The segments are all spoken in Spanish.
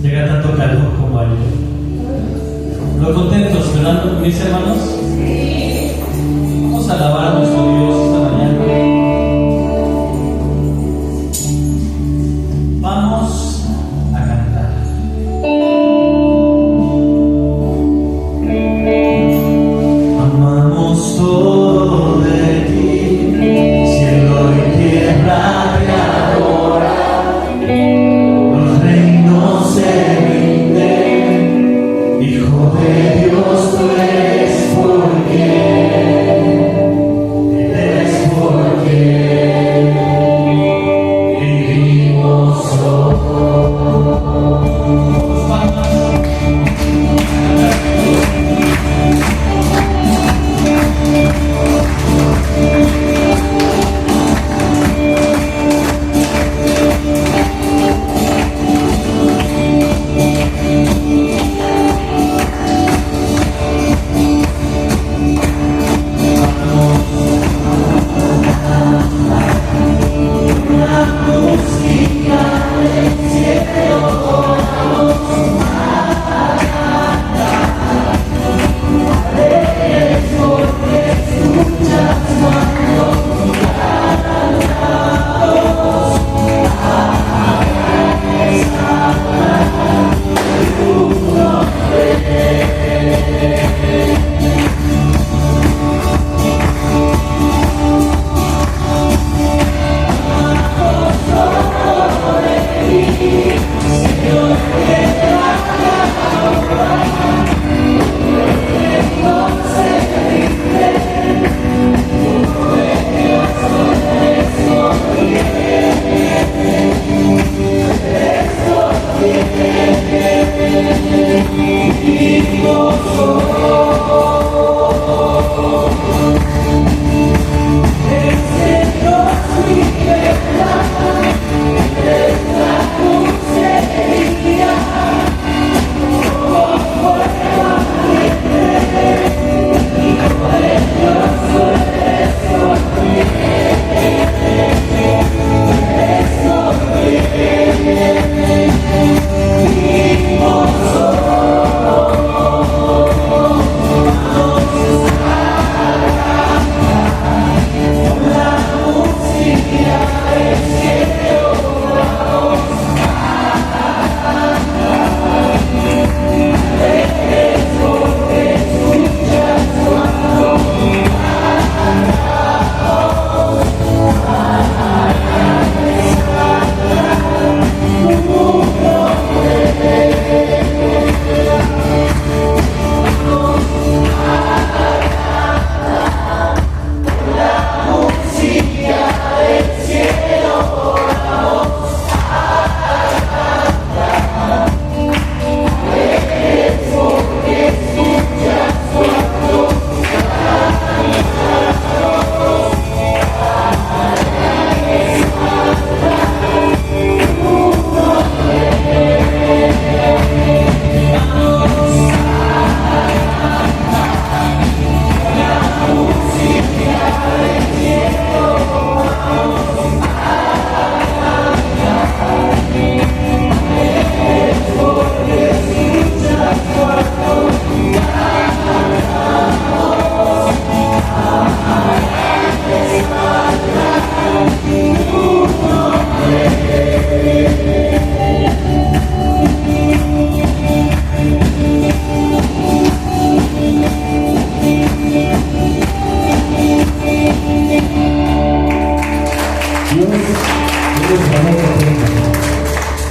llega tanto calor como ayer. ¿Lo contentos, verdad, mis hermanos? Vamos a alabar a nuestro Dios esta mañana. Vamos a cantar. Amamos todo de ti, cielo y tierra te adoran, los reinos se rinden, Hijo de Dios tú eres porque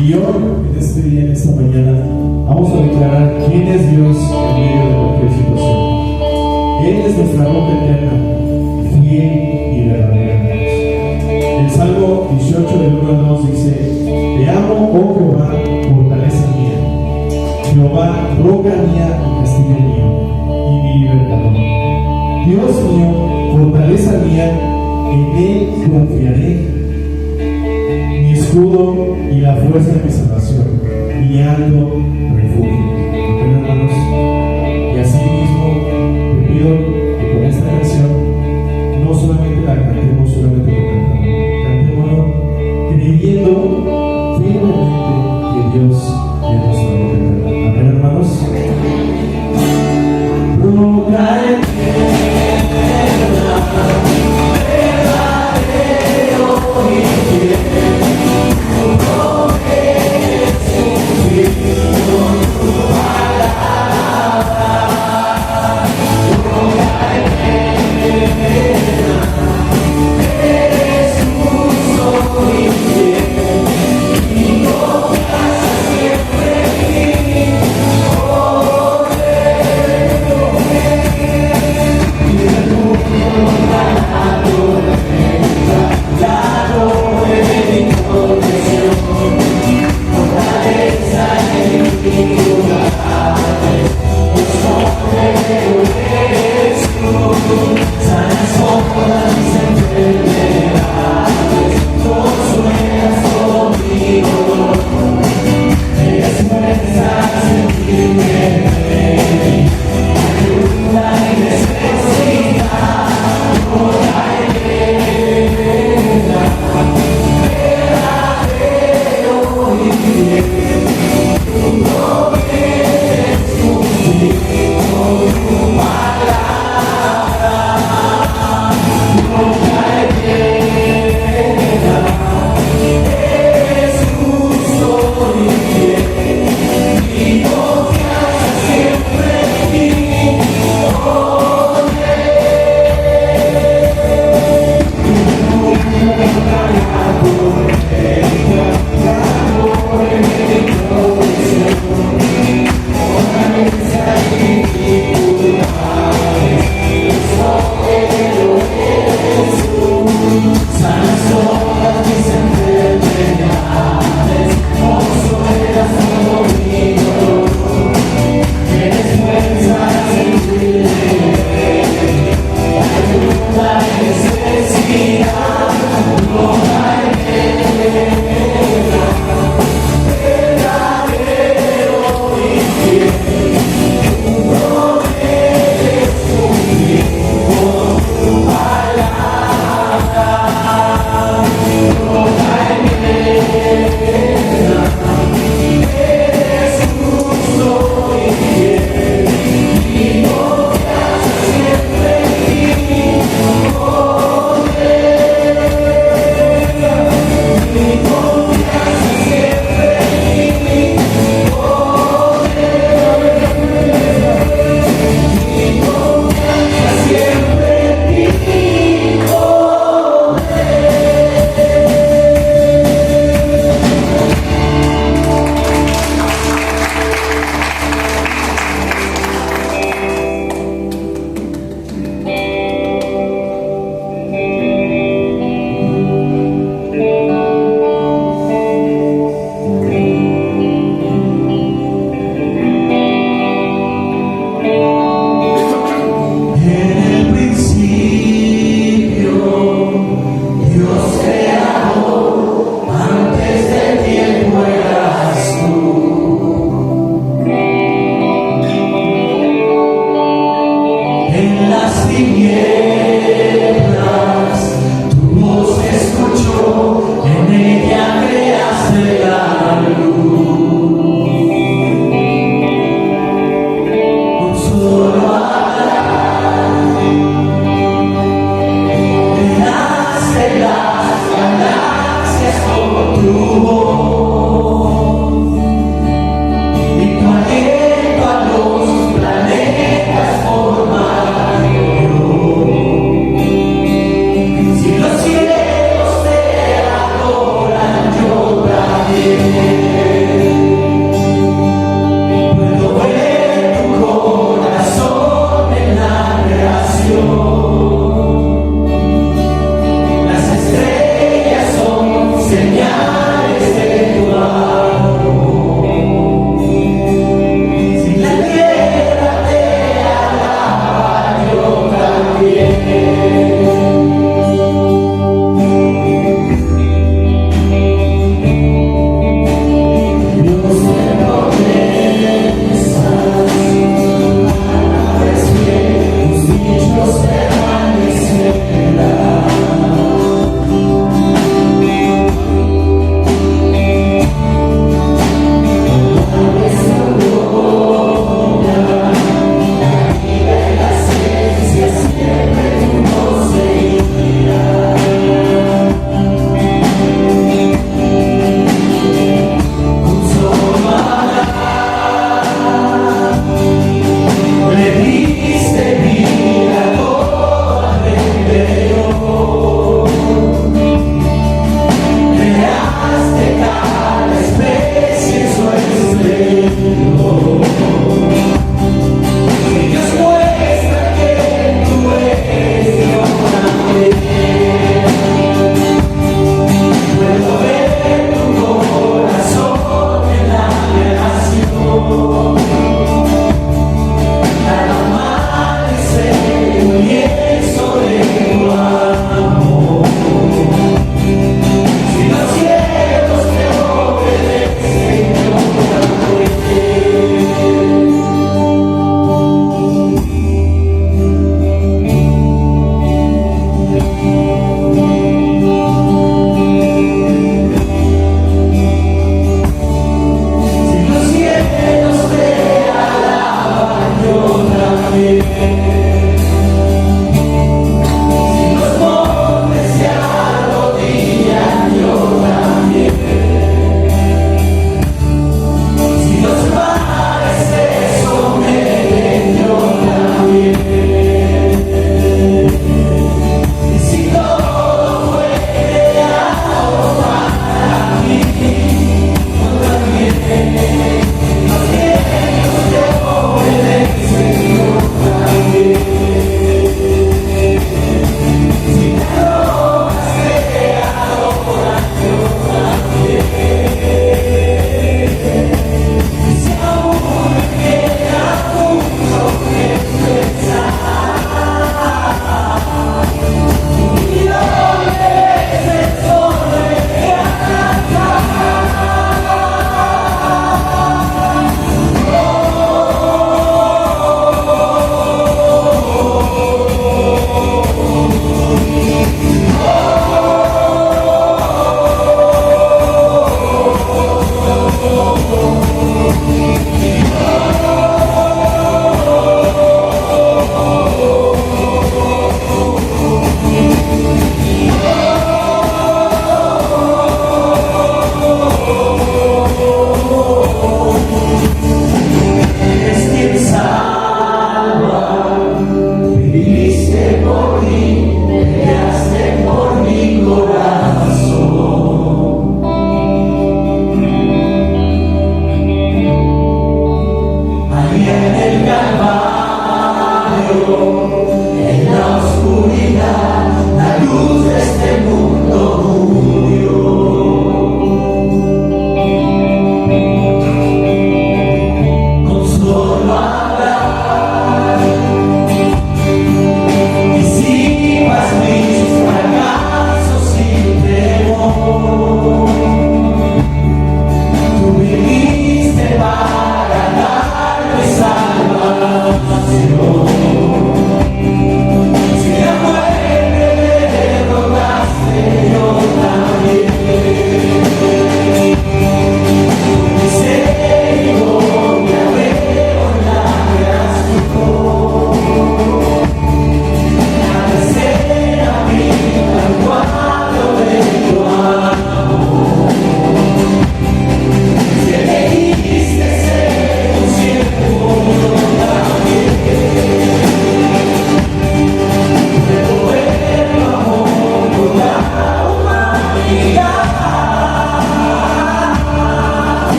Y hoy, en este día, en esta mañana, vamos a declarar quién es Dios en medio de cualquier situación. Él es nuestra roca eterna, fiel y verdadera. El Salmo 18, del 1 al 2 dice: Te amo, oh Jehová, fortaleza mía, Jehová, roca mía y castillo mío, y mi libertador. Dios mío, fortaleza mía, en Él confiaré, mi escudo y la fuerza de mi salvación, mi alto refugio. Bueno, hermanos, y así mismo te pido que con esta canción no solamente la cantemos solamente por cantarla, cantémoslo creyendo firmemente que Dios es nuestro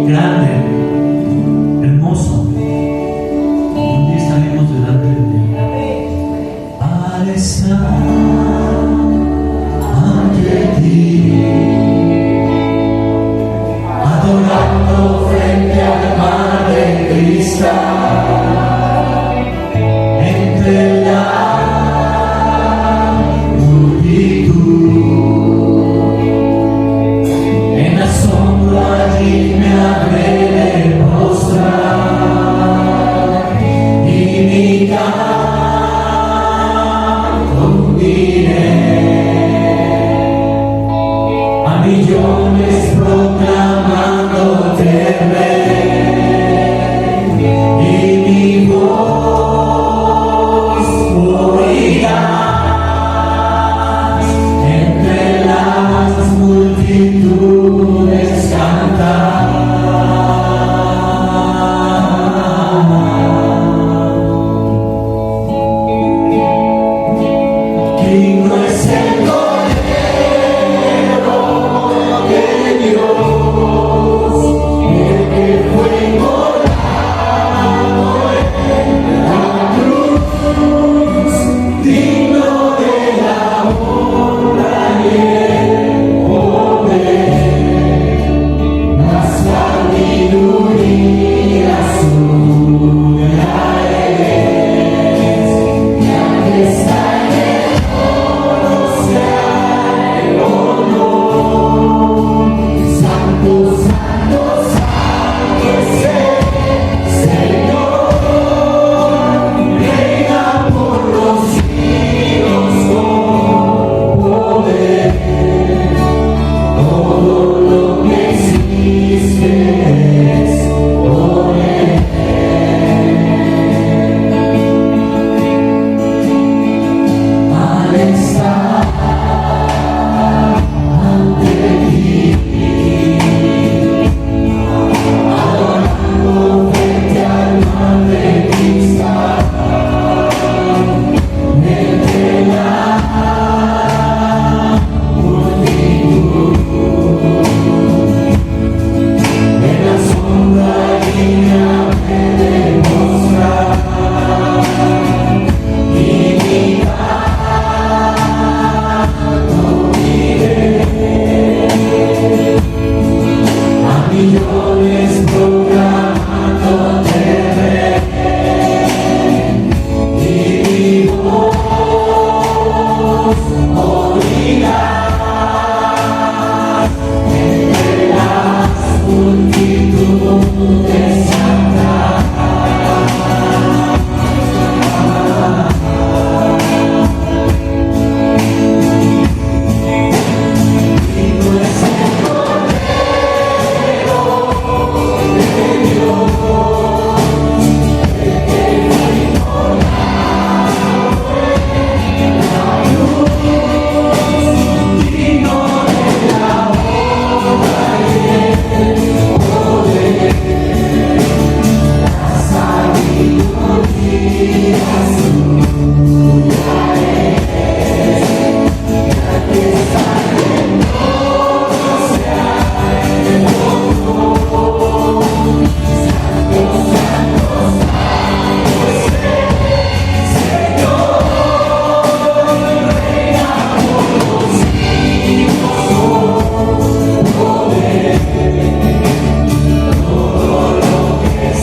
grande, hermoso. Un día estaremos delante de Él. Al estar ante ti, adorando frente al mar de cristal, entre la multitud, en asombro allí me habré de postrar y mi canto uniré a millones proclamándote Rey, y mi voz oirás entre las multitudes cantar. Digno es el Cordero de Dios, el que fue inmolado en la cruz, digno de la honra y el poder, la sabiduría suya es, y al que está en el trono sea el honor. Santo, santo, santo es el Señor, reina por los siglos con poder. Todo lo que existe es por Él. Al estar ante ti, adorando frente al mar de cristal, entre la multitud, en la sombra y me habré de mostrar y mi canto uniré a millones proclamándote Rey, y mi voz oirás entre las multitudes cantar. Digno es el Cordero de Dios, el que fue inmolado en la cruz, digno de la honra y el poder, la sabiduría suya es, y al que está en el trono sea el honor. Santo, santo, santo es el Señor, reina por los siglos con poder. Todo lo que existe es por Él. Todo lo que existe es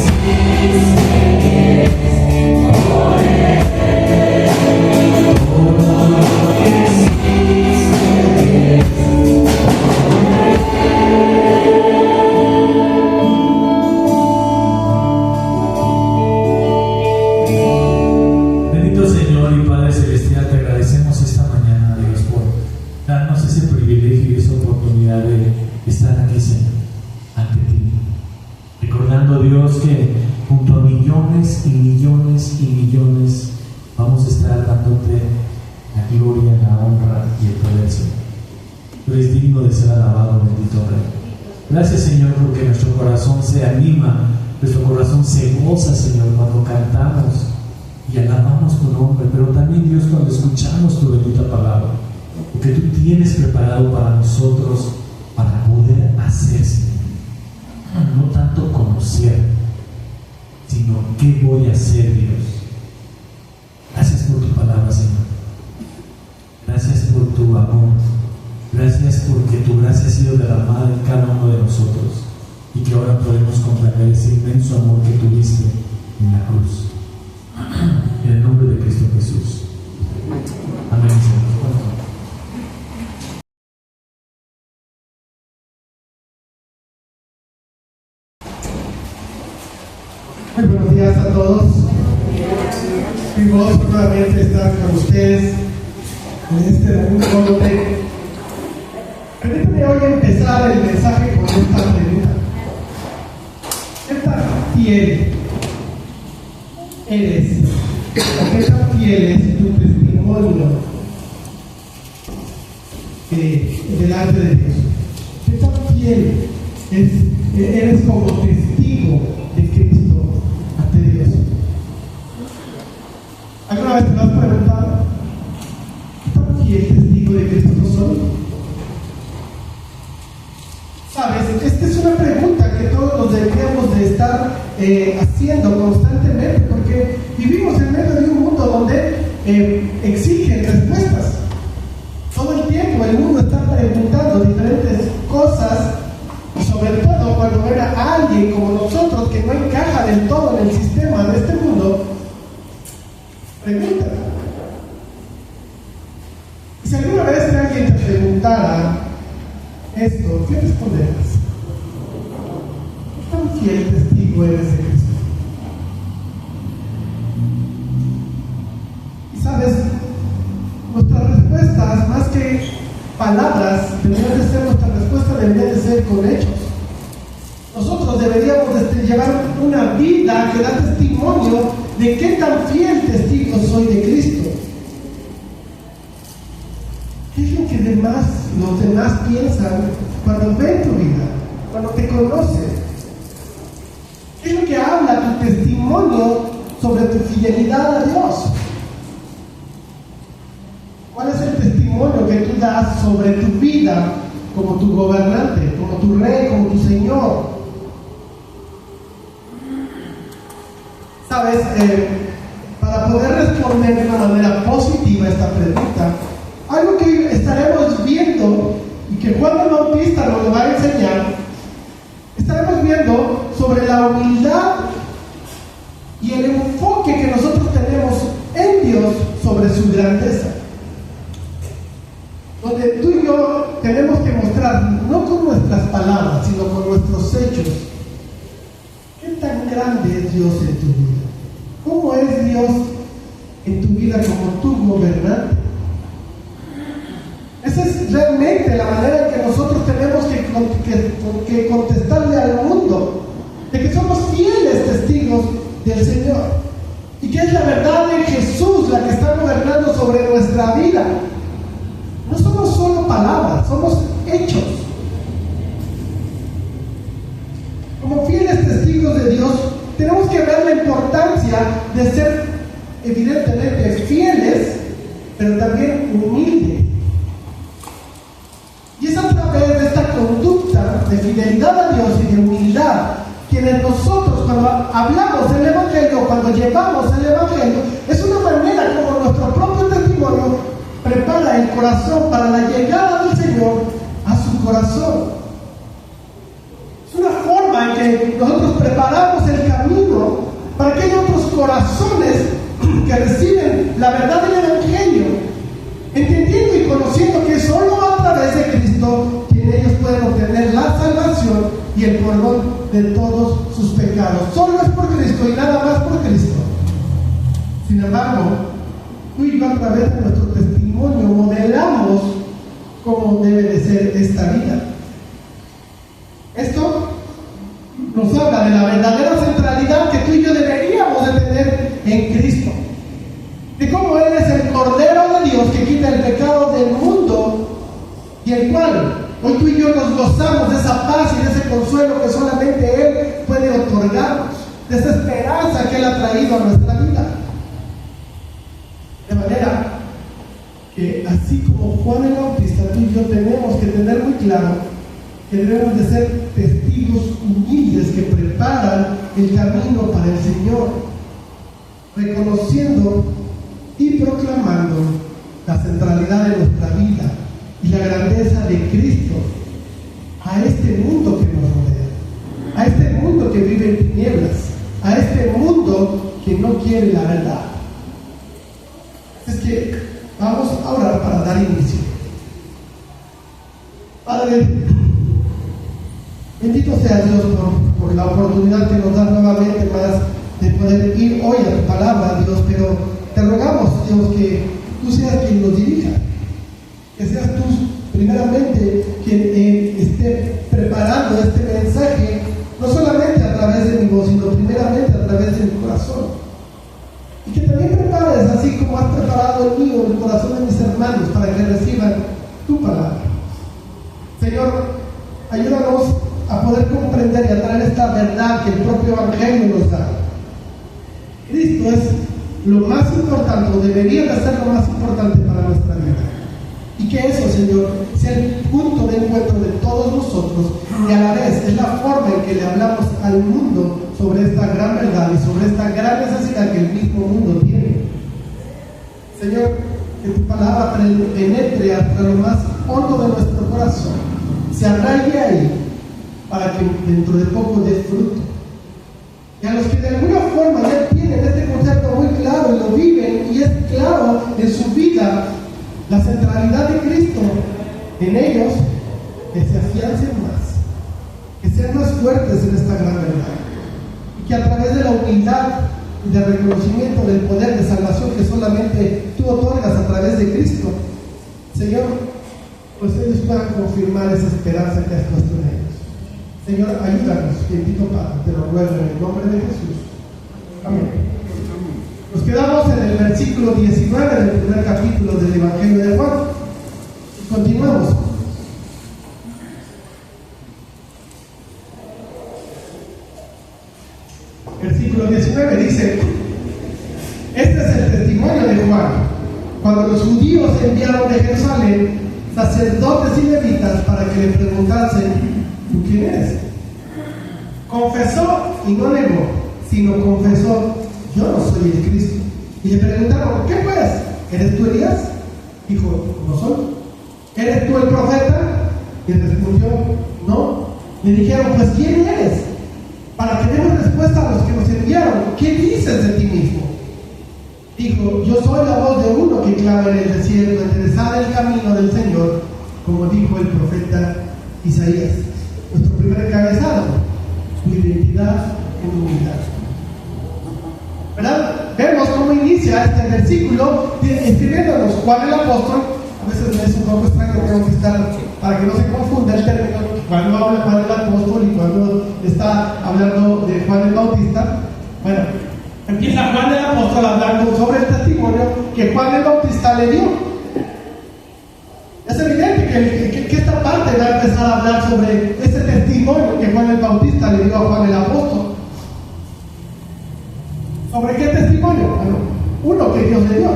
Bendito Señor y Padre Celestial, te agradecemos esta mañana, Dios, por darnos ese privilegio y esa oportunidad de estar aquí, Señor, ante ti. Recordando, Dios, que junto a millones y millones y millones vamos a estar dándote la gloria, la honra y el poder, Señor. Tú eres digno de ser alabado, bendito Rey. Gracias, Señor, porque nuestro corazón se anima, nuestro corazón se goza, Señor, cuando cantamos y alabamos tu nombre, pero también, Dios, cuando escuchamos tu bendita palabra, porque tú tienes preparado para nosotros para poder hacer, Señor, no hacer, sino qué voy a hacer, Dios. Gracias por tu palabra, Señor. Gracias por tu amor. Gracias porque tu gracia ha sido derramada en cada uno de nosotros y que ahora podemos comprender ese inmenso amor que tuviste en la cruz. En el nombre de Cristo Jesús. Amén, Señor. Muy buenos días a todos. Mi voz nuevamente estar con ustedes en este domingo donde permítanme hoy empezar el mensaje con esta pregunta. ¿Qué tan fiel eres? ¿O qué tan fiel es tu testimonio delante de Dios? ¿Qué tan fiel eres como testigo de Cristo ante Dios? ¿Alguna vez te lo has preguntado? ¿Qué tan fiel testigo de Cristo soy? ¿Sabes? Esta es una pregunta que todos nos deberíamos de estar haciendo constantemente, porque vivimos en medio de un mundo donde exigen respuestas. Todo el tiempo el mundo está preguntando diferentes cosas, y sobre todo cuando ven a alguien como nosotros que no encaja del todo en el sistema de este mundo, preguntan. Y si alguna vez alguien te preguntara esto, ¿qué responderás? ¿Qué tan fiel testigo eres de Cristo? Y sabes, nuestras respuestas, más que palabras, deberían de ser, nuestra respuesta debería de ser con hechos. Nosotros deberíamos llevar una vida que da testimonio de qué tan fiel testigo soy de Cristo. ¿Qué es lo que los demás piensan cuando ven tu vida, cuando te conocen? ¿Qué es lo que habla tu testimonio sobre tu fidelidad a Dios? ¿Cuál es el testimonio que tú das sobre tu vida como tu gobernante, como tu rey, como tu Señor? ¿Sabes? Para poder responder de una manera positiva a esta pregunta, algo que estaremos viendo y que Juan el Bautista nos lo va a enseñar, estaremos viendo sobre la humildad y el enfoque que nosotros tenemos en Dios sobre su grandeza. Donde tú y yo tenemos que mostrar, no con nuestras palabras, sino con nuestros hechos, qué tan grande es Dios en tu vida. ¿Cómo es Dios en tu vida como tu gobernante? Esa es realmente la manera en que nosotros tenemos que contestarle al mundo, de que somos fieles testigos del Señor y que es la verdad de Jesús la que está gobernando sobre nuestra vida. No somos solo palabras, somos hechos. Como fieles testigos de Dios, tenemos que ver la importancia de ser evidentemente fieles, pero también humildes. Y es a través de esta conducta de fidelidad a Dios y de humildad quienes nosotros, cuando hablamos el Evangelio, cuando llevamos el Evangelio, es una manera como nuestro propio testimonio prepara el corazón para la llegada del Señor a su corazón. Es una forma en que nosotros preparamos el camino para aquellos otros corazones que reciben la verdad del Evangelio, entendiendo y conociendo que solo a través de Cristo ellos pueden obtener la salvación y el perdón de todos sus pecados. Solo es por Cristo y nada más por Cristo. Sin embargo, tú y yo a través de nuestro testimonio modelamos cómo debe de ser esta vida. Esto nos habla de la verdadera centralidad que tú y yo deberíamos de tener en Cristo, de cómo Él es el Cordero de Dios que quita el pecado del mundo y el cual hoy tú y yo nos gozamos de esa paz y de ese consuelo que solamente Él puede otorgarnos, de esa esperanza que Él ha traído a nuestra vida. De manera que así como Juan el Bautista, tú y yo tenemos que tener muy claro que debemos de ser testigos humildes que preparan el camino para el Señor, reconociendo y proclamando la centralidad de nuestra vida y la grandeza de Cristo a este mundo que nos rodea, a este mundo que vive en tinieblas, a este mundo que no quiere la verdad. Es que vamos a orar para dar inicio. Padre, bendito sea Dios por la oportunidad que nos da nuevamente más de poder ir hoy a tu palabra, Dios, pero te rogamos, Dios, que tú seas quien nos dirija, que seas tú primeramente quien esté preparando este mensaje, no solamente a través de mi voz, sino primeramente a través de mi corazón. Y que también prepares, así como has preparado el mío, el corazón de mis hermanos, para que reciban tu palabra. Señor, ayúdanos a poder comprender y a traer esta verdad que el propio Evangelio nos da. Cristo es lo más importante, o debería de ser lo más importante para nuestra vida. Y que eso, Señor, sea el punto de encuentro de todos nosotros, y a la vez es la forma en que le hablamos al mundo sobre esta gran verdad y sobre esta gran necesidad que el mismo mundo tiene. Señor, que tu palabra penetre hasta lo más hondo de nuestro corazón, se arraigue ahí, para que dentro de poco dé fruto. Y a los que de alguna forma ya tienen este concepto muy claro y lo viven, y es claro en su vida la centralidad de Cristo en ellos, que se afiancen más, que sean más fuertes en esta gran verdad, y que a través de la humildad y del reconocimiento del poder de salvación que solamente tú otorgas a través de Cristo, Señor, pues ellos puedan confirmar esa esperanza que has puesto en ellos. Señor, ayúdanos, bendito Padre, te lo ruego en el nombre de Jesús. Amén. Nos quedamos en el versículo 19 del primer capítulo del Evangelio de Juan. Y continuamos. Versículo 19 dice: este es el testimonio de Juan, cuando los judíos enviaron de Jerusalén sacerdotes y levitas para que le preguntasen: ¿tú quién eres? Confesó y no negó, sino confesó: yo no soy el Cristo. Y le preguntaron: ¿qué pues? ¿Eres tú Elías? Dijo: no soy. ¿Eres tú el profeta? Y respondió: no. Le dijeron: pues ¿quién eres? Para que demos respuesta a los que nos enviaron. ¿Qué dices de ti mismo? Dijo: yo soy la voz de uno que clama en el desierto, enderezad el camino del Señor, como dijo el profeta Isaías. Nuestro primer encabezado: su identidad en humildad. ¿Verdad? Vemos cómo inicia este versículo escribiéndonos Juan el apóstol. A veces me es un poco extraño, tengo que estar, para que no se confunda el término, cuando habla Juan el apóstol y cuando está hablando de Juan el Bautista. Bueno, empieza Juan el apóstol hablando sobre el testimonio que Juan el Bautista le dio. Es evidente que esta parte va a empezar a hablar sobre ese testimonio que Juan el Bautista le dio a Juan el apóstol. ¿Sobre qué testimonio? Bueno, uno que Dios le dio.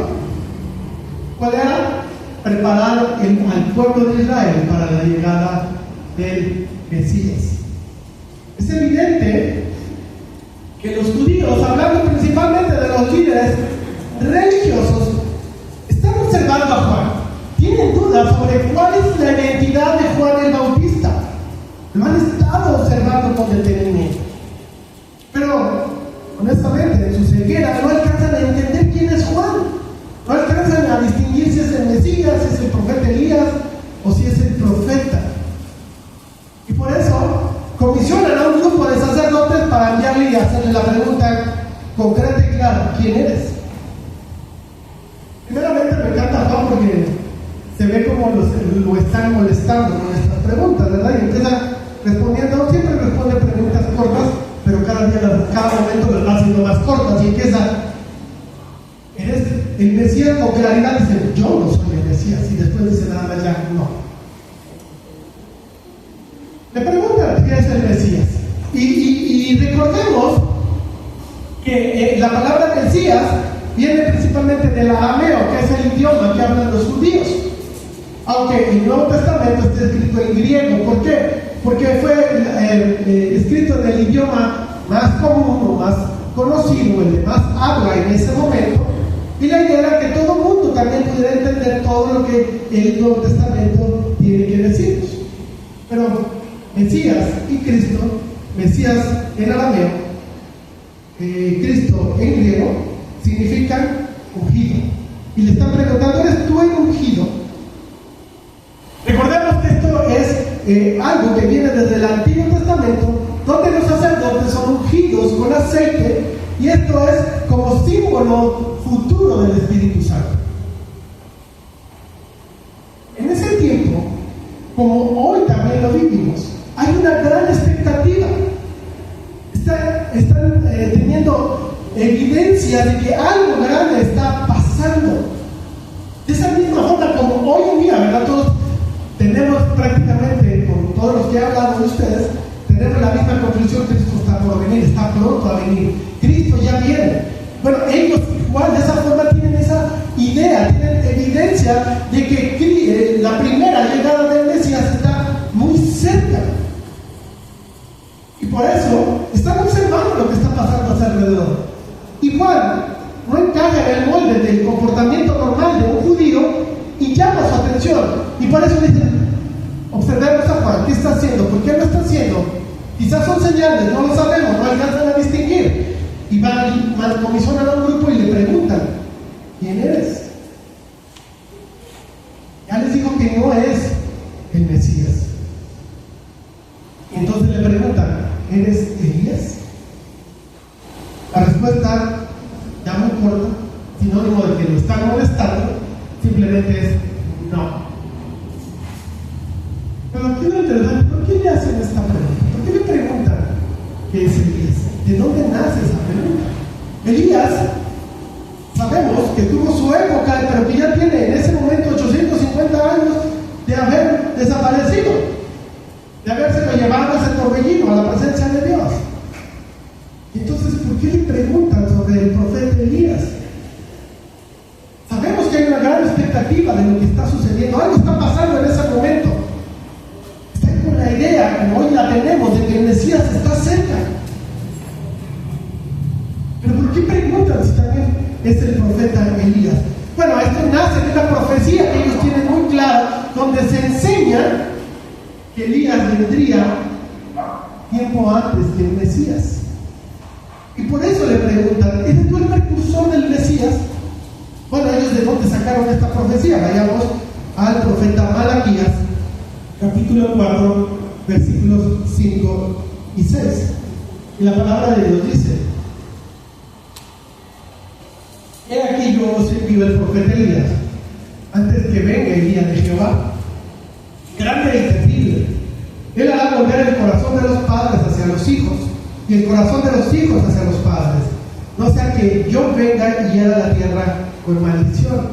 ¿Cuál era? Preparar al pueblo de Israel para la llegada del Mesías. Es evidente que los judíos, hablando principalmente de los líderes religiosos, están observando a Juan. Tienen dudas sobre cuál es la identidad de Juan el Bautista. Lo han estado observando con detenimiento. Pero, honestamente, en su ceguera no alcanzan a entender quién es Juan. No alcanzan a distinguir si es el Mesías, si es el profeta Elías o si es el profeta. Y por eso comisionan a un grupo de sacerdotes para enviarle y hacerle la pregunta concreta y clara: ¿quién eres? Primeramente me encanta Juan porque se ve como lo están molestando con estas preguntas, ¿verdad? Y empieza respondiendo, siempre responde preguntas cortas, pero cada momento las va haciendo más cortas y empieza: ¿eres el Mesías? Con claridad dice: yo no soy el Mesías. Y después dice nada más: ya no. Le preguntan qué es el Mesías. Y recordemos que la palabra Mesías viene principalmente del arameo, que es el idioma que hablan los judíos. Aunque el Nuevo Testamento está escrito en griego. ¿Por qué? Porque fue escrito en el idioma más común o más conocido, el de más habla en ese momento, y la idea era que todo el mundo también pudiera entender todo lo que el Nuevo Testamento tiene que decirnos. Pero Mesías y Cristo, Mesías en arameo, Cristo en griego, significan ungido. Y le están preguntando, ¿eres tú el ungido? Recordemos que esto es algo que viene desde el Antiguo Testamento, donde los sacerdotes son ungidos con aceite, y esto es como símbolo futuro del Espíritu Santo. En ese tiempo, como hoy también lo vivimos, hay una gran expectativa. Están teniendo evidencia de que algo grande está pasando. De esa misma forma como hoy en día, ¿verdad? Todos tenemos prácticamente, con todos los que he hablado de ustedes, tenemos la misma conclusión: Cristo está por venir, está pronto a venir, Cristo ya viene. Bueno, ellos igual de esa forma tienen esa idea, tienen evidencia de que la primera llegada del Mesías está muy cerca. Y por eso están observando lo que está pasando a su alrededor. Igual, no encaja en el molde del comportamiento normal de un judío y llama su atención. Y por eso dicen, observemos a Juan, ¿qué está haciendo? ¿Por qué lo está haciendo? Quizás son señales, no lo sabemos, no alcanzan a distinguir. Y van y comisionan a un grupo y le preguntan, ¿quién eres? Ya les dijo que no es el Mesías. Y entonces le preguntan, ¿eres Elías? La respuesta, ya muy corta, sinónimo de que lo están molestando, simplemente es no. Pero aquí lo interesante, ¿por qué le hacen esta pregunta? ¿Por qué le preguntan qué es Elías? ¿De dónde nace esa pregunta? Elías, sabemos que tuvo su época, pero que ya tiene en ese momento 850 años de haber desaparecido, de haberse llevado a ese torbellino, a la presencia de Dios. Entonces, ¿por qué le preguntan sobre el profeta Elías? Sabemos que hay una gran expectativa de lo que está sucediendo, algo está pasando en ese momento. Están con la idea, como hoy la tenemos, de que el Mesías está cerca. Pero ¿por qué preguntan si también es el profeta Elías? Bueno, esto nace de una profecía que ellos tienen muy clara, donde se enseña que Elías vendría tiempo antes que el Mesías. Y por eso le preguntan, ¿eres tú el precursor del Mesías? Bueno, ellos de dónde sacaron esta profecía. Vayamos al profeta Malaquías, capítulo 4, versículos 5 y 6. Y la palabra de Dios dice: he aquí yo os envío el profeta Elías, antes que venga el día de Jehová, grande y terrible. Él hará volver el corazón de los padres hacia los hijos, y el corazón de los hijos hacia los padres, no sea que yo venga y hiera la tierra con maldición.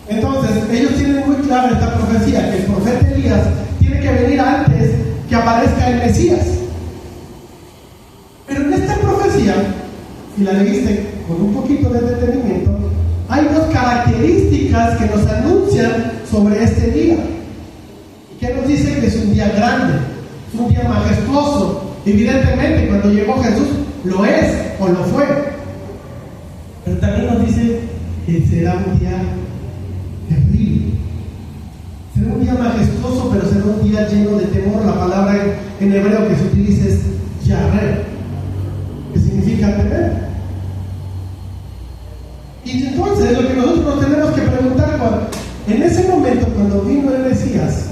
Entonces, ellos tienen muy clara esta profecía, que el profeta Elías tiene que venir antes que aparezca el Mesías. Pero en esta profecía, si la leíste con un poquito de detenimiento, hay dos características que nos anuncian sobre este día. ¿Y qué nos dice? Que es un día grande, es un día majestuoso. Evidentemente, cuando llegó Jesús, lo es o lo fue. Pero también nos dice que será un día terrible. Será un día majestuoso, pero será un día lleno de temor. La palabra en hebreo que se utiliza es yareh, que significa temer. Y entonces lo que nosotros nos tenemos que preguntar, en ese momento cuando vino el Mesías,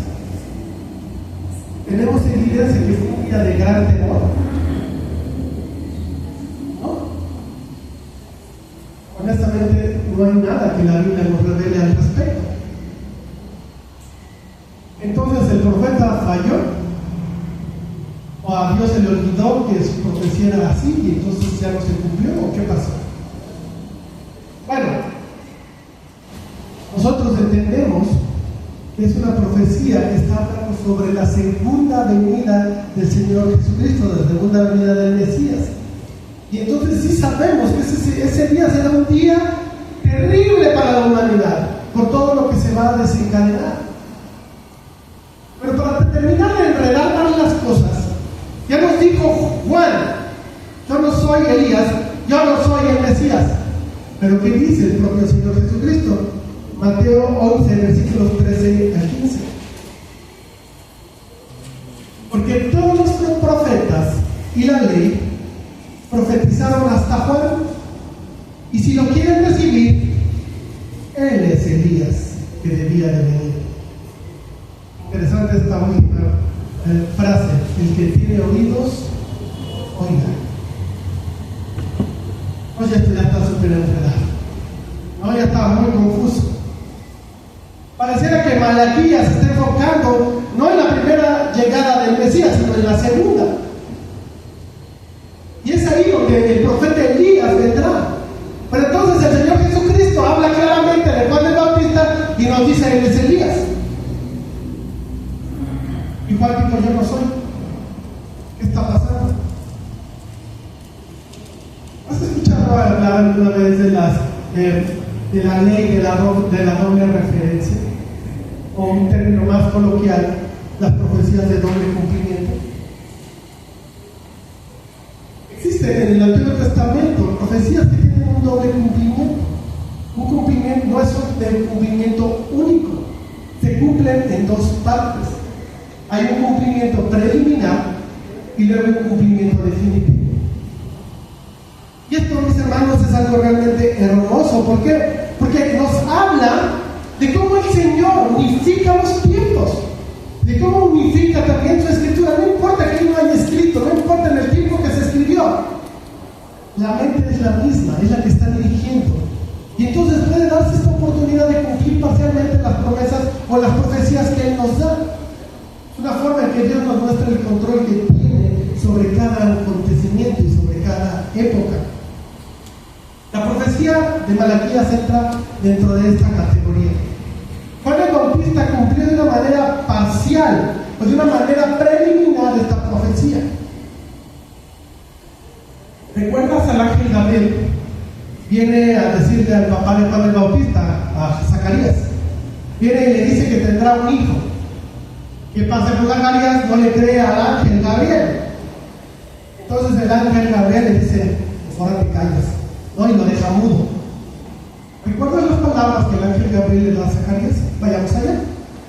tenemos evidencia que fue un día de gran temor, ¿no? Honestamente no hay nada que la Biblia nos revele al respecto. Entonces el profeta falló, o a Dios se le olvidó que su profecía era así y entonces ya no se cumplió, ¿o qué pasó? Bueno, nosotros entendemos que es una profecía que está hablando sobre la segunda venida del Señor Jesucristo, la segunda venida del Mesías. Y entonces sí sabemos que ese día será un día terrible para la humanidad, por todo lo que se va a desencadenar. Pero para terminar de enredar más las cosas, ya nos dijo Juan, yo no soy Elías, yo no soy el Mesías. Pero ¿qué dice el propio Señor Jesucristo? Mateo 11, versículos 13 al 15. Porque todos los profetas y la ley profetizaron hasta Juan, y si lo quieren recibir, él es Elías que debía de venir. Interesante esta última frase: el que tiene oídos, oiga. Pues esto ya está súper enredado, ¿no? Ya está muy confuso. Pareciera que Malaquías se está enfocando no en la primera llegada del Mesías, sino en la segunda. Y es ahí donde el profeta Elías vendrá. Pero entonces el Señor Jesucristo habla claramente de Juan el Bautista y nos dice: él es Elías. Y Juan dijo: yo no soy. ¿Qué está pasando? ¿Has escuchado hablar alguna vez de la ley de la doble referencia? O un término más coloquial, las profecías de doble cumplimiento. Existen en el Antiguo Testamento profecías que tienen un doble cumplimiento. Un cumplimiento no es un cumplimiento único, se cumplen en dos partes. Hay un cumplimiento preliminar y luego un cumplimiento definitivo. Y esto, mis hermanos, es algo realmente hermoso. ¿Por qué? Porque nos habla de cómo el Señor unifica los tiempos, de cómo unifica también su escritura. No importa que no haya escrito, no importa en el tiempo que se escribió, la mente es la misma, es la que está dirigiendo. Y entonces puede darse esta oportunidad de cumplir parcialmente las promesas o las profecías que Él nos da. Es una forma en que Dios nos muestra el control que tiene sobre cada acontecimiento y sobre cada época. La profecía de Malaquías entra dentro de esta categoría. Juan el Bautista cumplió de una manera parcial o de una manera preliminar esta profecía. ¿Recuerdas al ángel Gabriel? Viene a decirle al papá de Juan el Bautista, a Zacarías, viene y le dice que tendrá un hijo. ¿Qué pasa con Zacarías? No le cree al ángel Gabriel. Entonces el ángel Gabriel le dice: ahora te callas, ¿no? Y lo deja mudo. ¿Recuerdas las palabras que el ángel Gabriel le da a Zacarías? Vayamos allá.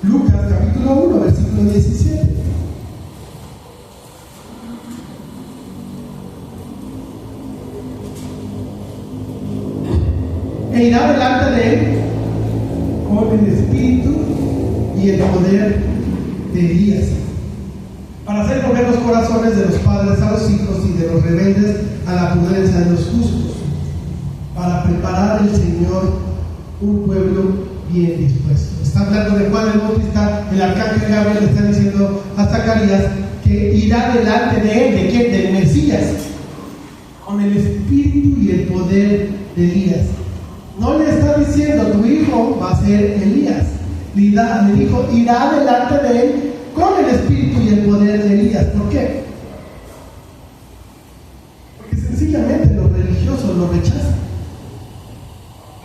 Lucas capítulo 1, versículo 17. E irá delante de él con el espíritu y el poder de Elías, para hacer mover los corazones de los padres a los hijos y de los rebeldes a la prudencia de los justos, para preparar el Señor un pueblo bien dispuesto. Está hablando de Juan el Bautista. El arcángel Gabriel le está diciendo a Zacarías que irá delante de él. ¿De quién? Del Mesías, con el espíritu y el poder de Elías. No le está diciendo: tu hijo va a ser Elías. Le dijo: irá delante de él con el espíritu y el poder de Elías. ¿Por qué? Porque sencillamente los religiosos lo rechazan.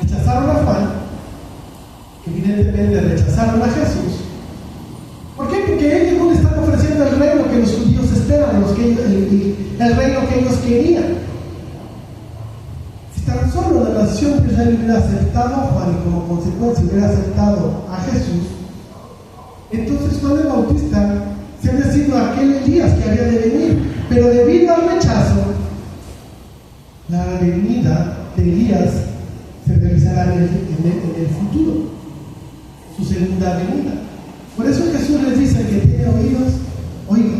Rechazaron a Juan, evidentemente rechazaron a Jesús. ¿Por qué? Porque ellos no le están ofreciendo el reino que los judíos esperan, el reino que ellos querían. Si tan solo la nación de Israel hubiera aceptado a Juan y como consecuencia hubiera aceptado a Jesús, entonces Juan el Bautista se había sido aquel Elías que había de venir. Pero debido al rechazo, la venida de Elías se realizará en el futuro, su segunda venida. Por eso Jesús les dice: el que tiene oídos, oiga.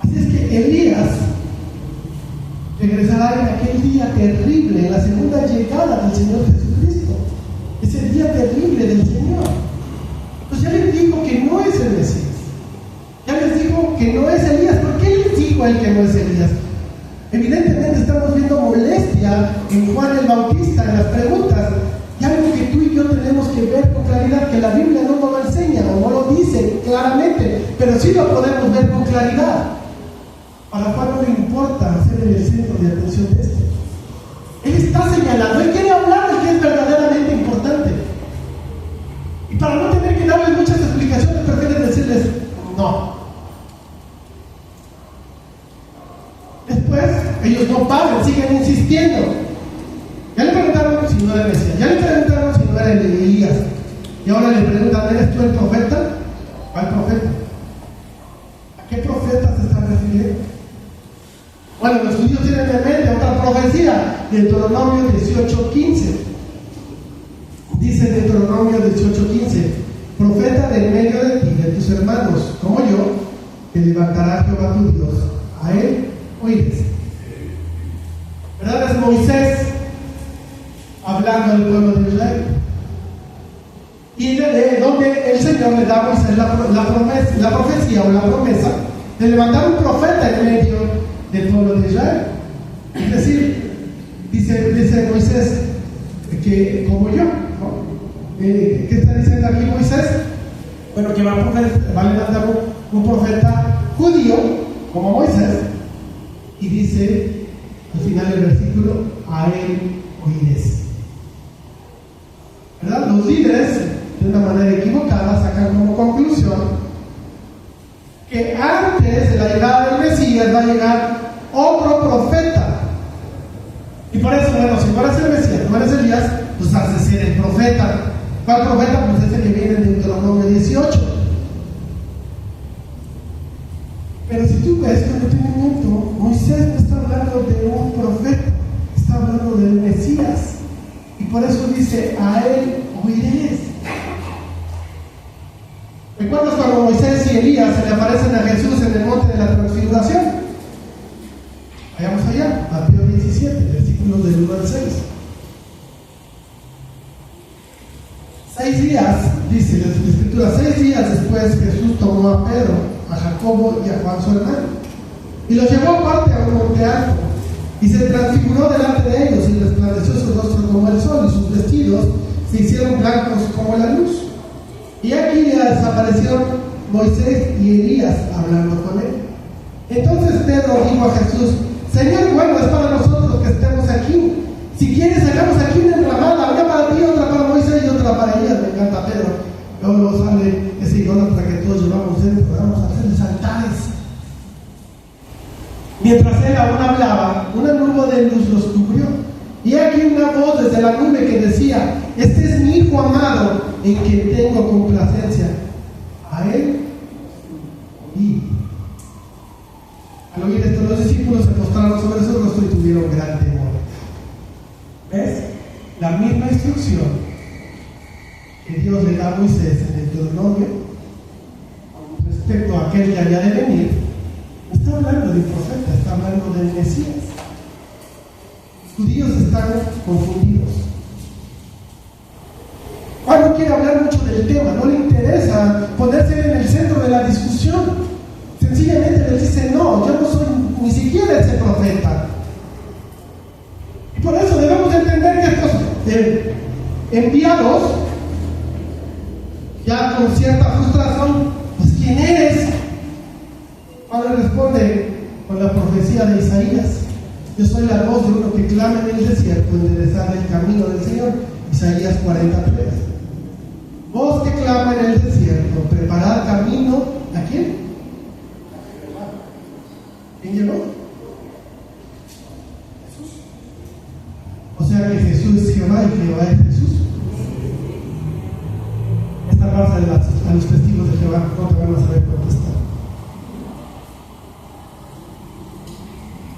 Así es que Elías regresará en aquel día terrible, en la segunda llegada del Señor Jesucristo. Es el día terrible del Señor. Pues ya les dijo que no es el Mesías, ya les dijo que no es Elías. ¿Por qué les dijo a él que no es Elías? Evidentemente estamos viendo molestia en Juan el Bautista en las preguntas, y algo que tú y yo tenemos que ver con claridad, que la Biblia no nos lo enseña o no lo dice claramente, pero sí lo podemos ver con claridad. Para Juan no le importa ser el centro de atención de esto. Él está señalando, él quiere hablar de que es verdaderamente importante. Y para no tener que darles muchas explicaciones, prefiere decirles no. ellos no paran, siguen insistiendo. Ya le preguntaron si no era el Mesías, ya le preguntaron si no era el Elías, y ahora le preguntan, ¿eres tú el profeta? ¿Cuál profeta? ¿A qué profeta se está refiriendo? Bueno, los judíos tienen en mente otra profecía, Deuteronomio 18:15. Dice Deuteronomio 18:15: profeta de en medio de ti, de tus hermanos, como yo, que levantará Jehová tu Dios, a él oíres. ¿Verdad? Es Moisés hablando al pueblo de Israel. Y de donde el Señor le da a Moisés la profecía o la promesa de levantar un profeta en medio del pueblo de Israel. Es decir, dice Moisés que como yo, ¿no? ¿Qué está diciendo aquí Moisés? Bueno, que va a levantar un profeta judío como Moisés, y dice al final del versículo: a él oiréis. ¿Verdad? Los líderes, de una manera equivocada, sacan como conclusión que antes de la llegada del Mesías va a llegar otro profeta. Y por eso, bueno, si no eres el Mesías, no eres Elías, pues has de ser el profeta. ¿Cuál profeta? Pues ese que viene en Deuteronomio 18. Pero si tú ves con detenimiento, Moisés no está hablando de un profeta, está hablando del Mesías. Y por eso dice: a él oiréis. ¿Recuerdas cuando Moisés y Elías se le aparecen a Jesús en el monte de la transfiguración? Vayamos allá, Mateo 17, versículos del 1 al 6. 6 días, dice la Escritura, 6 días después Jesús tomó a Pedro, a Jacobo y a Juan su hermano, y los llevó aparte a un monte alto, y se transfiguró delante de ellos, y resplandeció su rostro como el sol, y sus vestidos se hicieron blancos como la luz. Y aquí ya desaparecieron Moisés y Elías hablando con él. Entonces Pedro dijo a Jesús: Señor, bueno es para nosotros que estemos aquí. Si quieres, hagamos aquí una enramada, una para ti, otra para Moisés y otra para Elías. Me encanta Pedro. Luego sale ese idólatra que todos llevamos dentro, vamos a hacerles altares. Mientras él aún hablaba, una nube de luz los cubrió. Y aquí una voz desde la nube que decía: este es mi hijo amado, en quien tengo complacencia. A él oí. Al oír esto, los discípulos se postraron sobre su rostro y tuvieron gran temor. ¿Ves? La misma instrucción que Dios le da a Moisés en el Deuteronomio respecto a aquel que había de venir, no está hablando del profeta, está hablando del Mesías. Los judíos están confundidos. Juan no quiere hablar mucho del tema, no le interesa ponerse en el centro de la discusión. Sencillamente les dice: no, yo no soy ni siquiera ese profeta. Y por eso debemos entender que estos enviados, ya con cierta frustración, pues ¿quién eres? Juan le responde con la profecía de Isaías: yo soy la voz de uno que clama en el desierto, enderezar el camino del Señor. Isaías 43. Voz que clama en el desierto, preparar camino. ¿A quién? ¿Quién llegó? Jesús. O sea que Jesús es Jehová y Jehová es Jesús. Esta parte a los testigos de Jehová no te van a saber contestar.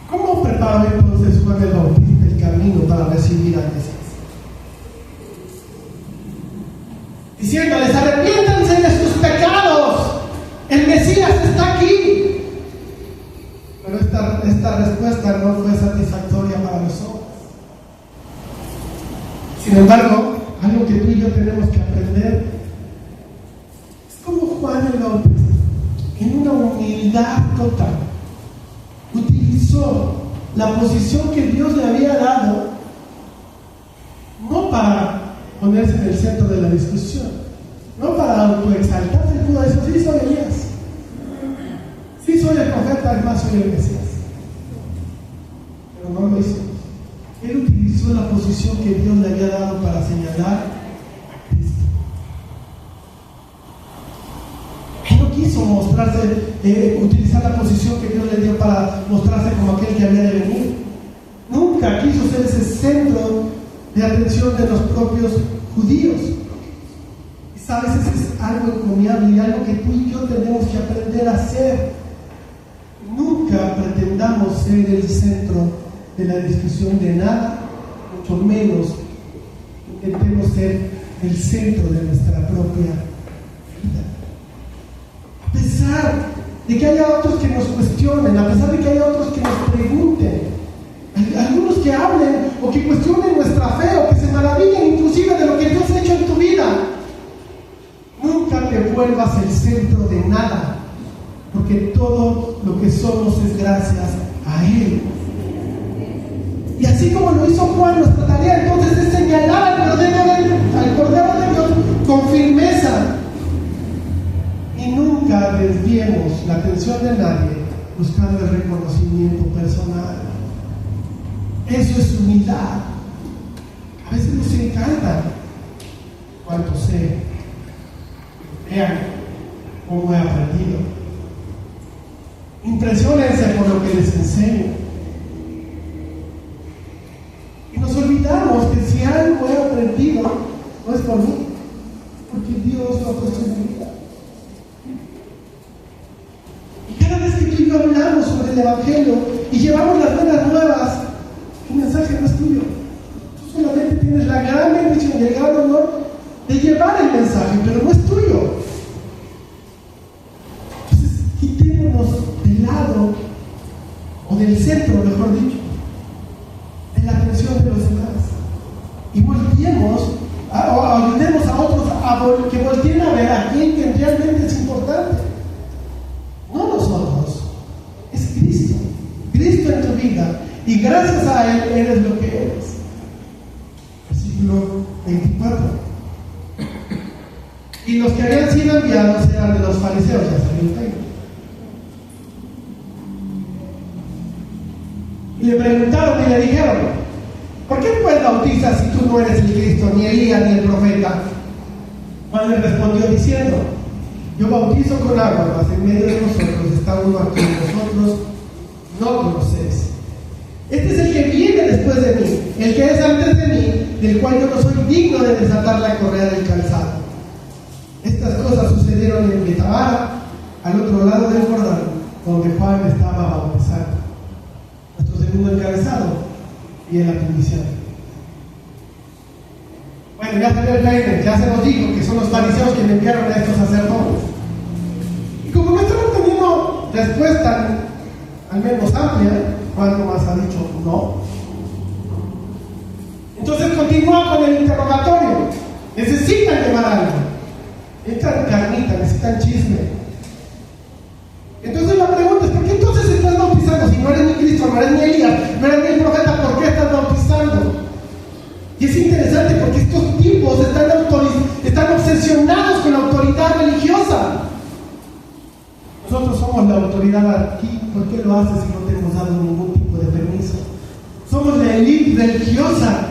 ¿Cómo preparó entonces Juan el Bautista el camino para recibir al Mesías? Diciéndoles: arrepiéntanse de sus pecados, el Mesías está aquí. Pero esta respuesta no fue satisfactoria para los hombres. Sin embargo, algo que tú y yo tenemos que aprender es como Juan el Bautista, en una humildad total, utilizó la posición que Dios le había dado, no para ponerse en el centro de la discusión, no para autoexaltarse. Él pudo decir: sí, soy Elías, sí, soy el profeta, además soy el Mesías. Pero no lo hizo. Él utilizó la posición que Dios le había dado para señalar a Cristo. Él no quiso utilizar la posición que Dios le dio para mostrarse como aquel que había de venir. ser ese centro de atención de los propios judíos. Y sabes, eso es algo encomiable y algo que tú y yo tenemos que aprender a hacer. Nunca pretendamos ser el centro de la discusión de nada, mucho menos intentemos ser el centro de nuestra propia vida. A pesar de que haya otros que nos cuestionen, a pesar de que haya otros que nos pregunten, algunos que hablen o que cuestionen nuestra fe o que se maravillen inclusive de lo que Dios ha hecho en tu vida, nunca te vuelvas el centro de nada, porque todo lo que somos es gracias a Él. Y así como lo hizo Juan, nuestra tarea entonces es señalar al Cordero de Dios con firmeza. Y nunca desviemos la atención de nadie buscando el reconocimiento personal. Eso es humildad. A veces nos encanta cuánto sé. Vean cómo he aprendido. Impresionense por lo que les enseño. Y nos olvidamos que si algo he aprendido, no es por mí, porque Dios lo ha puesto en mi vida. Y cada vez que tú y yo hablamos sobre el Evangelio y llevamos las buenas nuevas, el mensaje no es tuyo. Tú solamente tienes la gran bendición y el gran honor de llevar el mensaje, pero no es tuyo. Entonces, quitémonos del lado, o del centro, mejor dicho, de la atención de los demás. Y volteemos, o ayudemos a otros que volteen a ver a quien que realmente es importante. No nosotros, es Cristo. Cristo en tu vida. Y gracias a Él eres lo que eres. Versículo 24. Y los que habían sido enviados eran de los fariseos, ya salió el texto. Y le preguntaron y le dijeron: ¿por qué pues bautizas si tú no eres el Cristo, ni Elías, ni el profeta? Juan le respondió diciendo: yo bautizo con agua, mas en medio de nosotros está uno a quien vosotros no conocéis. Este es el que viene después de mí, el que es antes de mí, del cual yo no soy digno de desatar la correa del calzado. Estas cosas sucedieron en Betabara, al otro lado del Jordán, donde Juan estaba bautizando. Nuestro segundo encabezado, y en la bendición. Bueno, ya salió el trailer, ya se nos dijo que son los fariseos quienes enviaron a estos sacerdotes. Y como no estamos teniendo respuesta, al menos amplia, Juan nomás ha dicho no. Entonces continúa con el interrogatorio. Necesitan llevar algo. Necesitan carnita, necesitan chisme. Entonces la pregunta es: ¿por qué entonces estás bautizando? Si no eres ni Cristo, no eres ni Elías, no eres ni el profeta, ¿por qué estás bautizando? Y es interesante porque estos tipos están obsesionados con la autoridad religiosa. Nosotros somos la autoridad aquí. ¿Por qué lo haces si no te hemos dado ningún tipo de permiso? Somos la élite religiosa.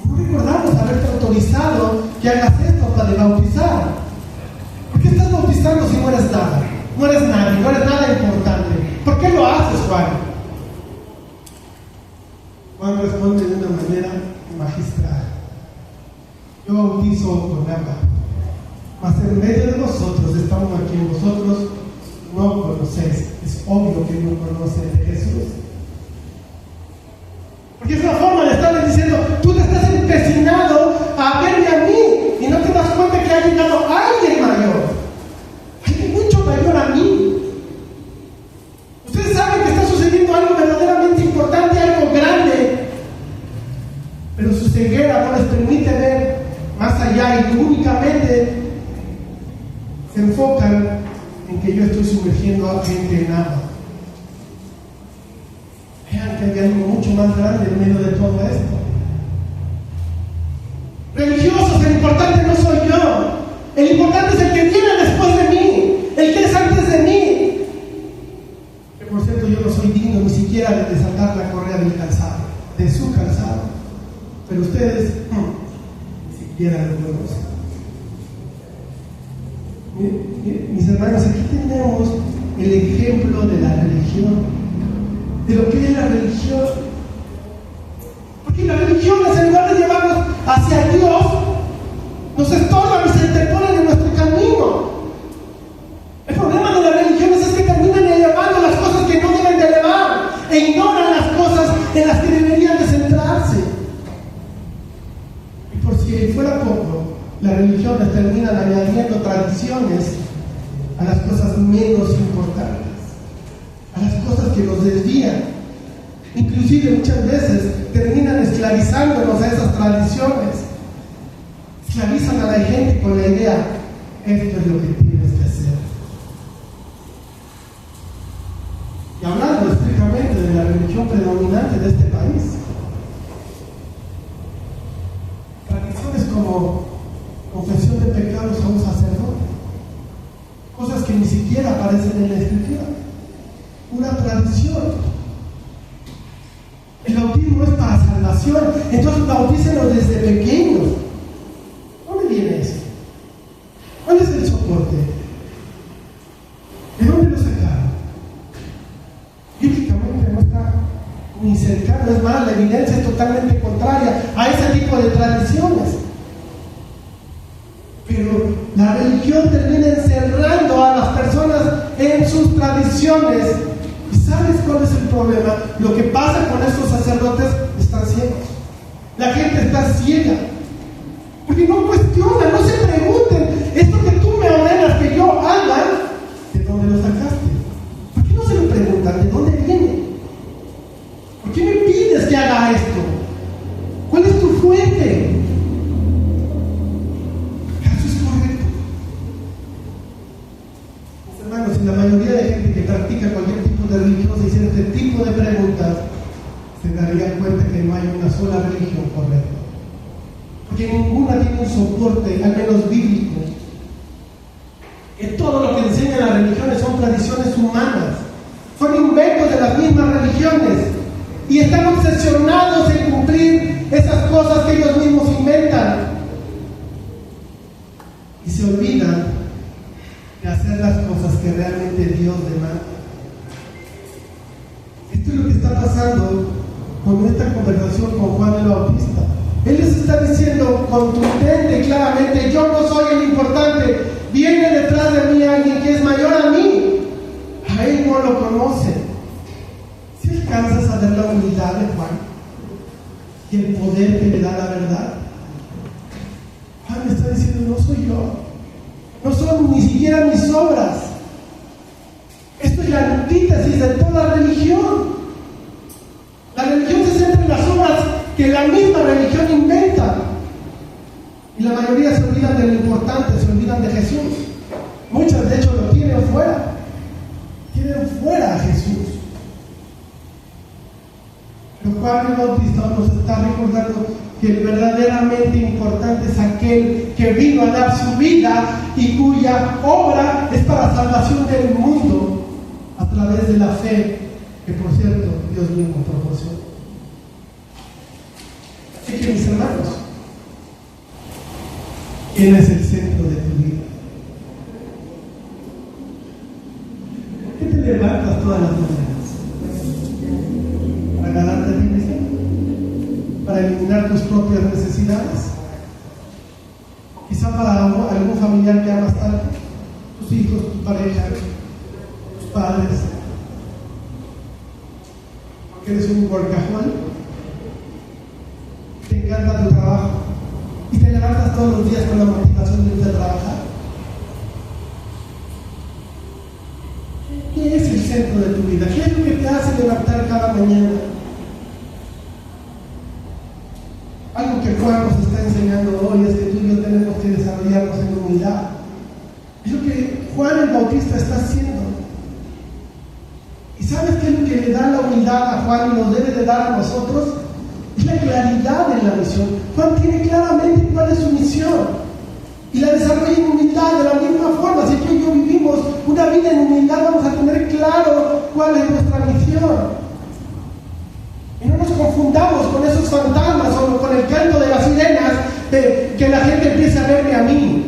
No recordamos haberte autorizado que hagas esto para bautizar. ¿Por qué estás bautizando si no eres nada? No eres nadie, no eres nada importante. ¿Por qué lo haces, Juan? Juan responde de una manera magistral: yo bautizo con agua, mas en medio de nosotros estamos a quien vosotros no conocéis. Es obvio que no conocen de Jesús, porque es una forma de estarles diciendo: tú te estás empecinado a verme a mí y no te das cuenta que ha llegado alguien mayor, alguien mucho mayor a mí. Ustedes saben que está sucediendo algo verdaderamente importante, algo grande, pero su ceguera no les permite ver más allá y únicamente se enfocan en que yo estoy sumergiendo a gente en agua. Vean que hay algo mucho más grande en medio de todo esto. Religiosos, el importante no soy yo, el importante es el que viene después de mí, el que es antes de mí. Que por cierto, yo no soy digno ni siquiera de desatar la correa del calzado, de su calzado, pero ustedes ni siquiera lo conocen. Mis hermanos, aquí tenemos el ejemplo de la religión, de lo que es la religión. las religiones terminan añadiendo tradiciones a las cosas menos importantes, a las cosas que nos desvían. Inclusive muchas veces terminan esclavizándonos a esas tradiciones. Esclavizan a la gente con la idea: esto es lo que tienes que hacer. Y hablando estrictamente de la religión predominante de este país, tradiciones como confesión de pecados a un sacerdote, cosas que ni siquiera aparecen en la Escritura, una tradición. El bautismo es para salvación, entonces bautícenos desde pequeños. ¿Dónde viene eso? ¿Cuál es el soporte? ¿De dónde lo sacaron? Bíblicamente no está ni cercano, es más, la evidencia es totalmente contraria a ese tipo de tradiciones. Pero la religión termina encerrando a las personas en sus tradiciones. ¿Y sabes cuál es el problema? Lo que pasa con estos sacerdotes: están ciegos. La gente está ciega. Porque no cuestionan, no se pregunten: esto que tú me ordenas que yo haga, ¿de dónde lo sacaste? ¿Por qué no se lo preguntan? ¿De dónde viene? ¿Por qué me pides que haga esto? ¿Cuál es tu fuente? Hermanos, si la mayoría de gente que practica cualquier tipo de religión se hiciera este tipo de preguntas, se daría cuenta que no hay una sola religión correcta. Porque ninguna tiene un soporte, al menos bíblico. Que todo lo que enseñan las religiones son tradiciones humanas, son inventos de las mismas religiones, y están obsesionados en cumplir esas cosas que ellos mismos inventan. Y se olvidan de hacer las cosas que realmente Dios demanda. Esto es lo que está pasando con esta conversación con Juan el Bautista. Él les está diciendo contundente y claramente: yo no soy el importante, viene detrás de mí alguien que es mayor a mí. A él no lo conocen. ¿Si alcanzas a ver la humildad de Juan y el poder que le da la verdad? Juan le está diciendo: no soy yo, no son ni siquiera mis obras. Esto es la antítesis de toda religión. La religión se centra en las obras que la misma religión inventa. Y la mayoría se olvidan de lo importante, se olvidan de Jesús. Muchas de hecho lo tienen fuera. Tienen fuera a Jesús. Pero Juan el Bautista nos está recordando que el verdaderamente importante es aquel que vino a dar su vida y cuya obra es para salvación del mundo a través de la fe que, por cierto, Dios mismo proporciona. Así que, mis hermanos, ¿quién es el centro de tu vida? ¿Por qué te levantas todas las mañanas? ¿Para ganarte a ti mismo? ¿Para eliminar tus propias necesidades? Quizá para algún familiar que amas tanto, tus hijos, tu pareja, tus padres, porque eres un workaholic, te encanta tu trabajo y te levantas todos los días con la motivación de irte a trabajar. ¿Qué es el centro de tu vida? ¿Qué es lo que te hace levantar cada mañana? Algo que Juan nos está enseñando hoy es que tú y yo tenemos que desarrollarnos en humildad. Es lo que Juan el Bautista está haciendo. ¿Y sabes qué es lo que le da la humildad a Juan y nos debe de dar a nosotros? Es la claridad en la misión. Juan tiene claramente cuál es su misión y la desarrolla en humildad de la misma forma. Si tú y yo vivimos una vida en humildad, vamos a tener claro cuál es nuestra misión. Y no nos confundamos con esos fantasmas o con el canto de las sirenas de que la gente empiece a verme a mí,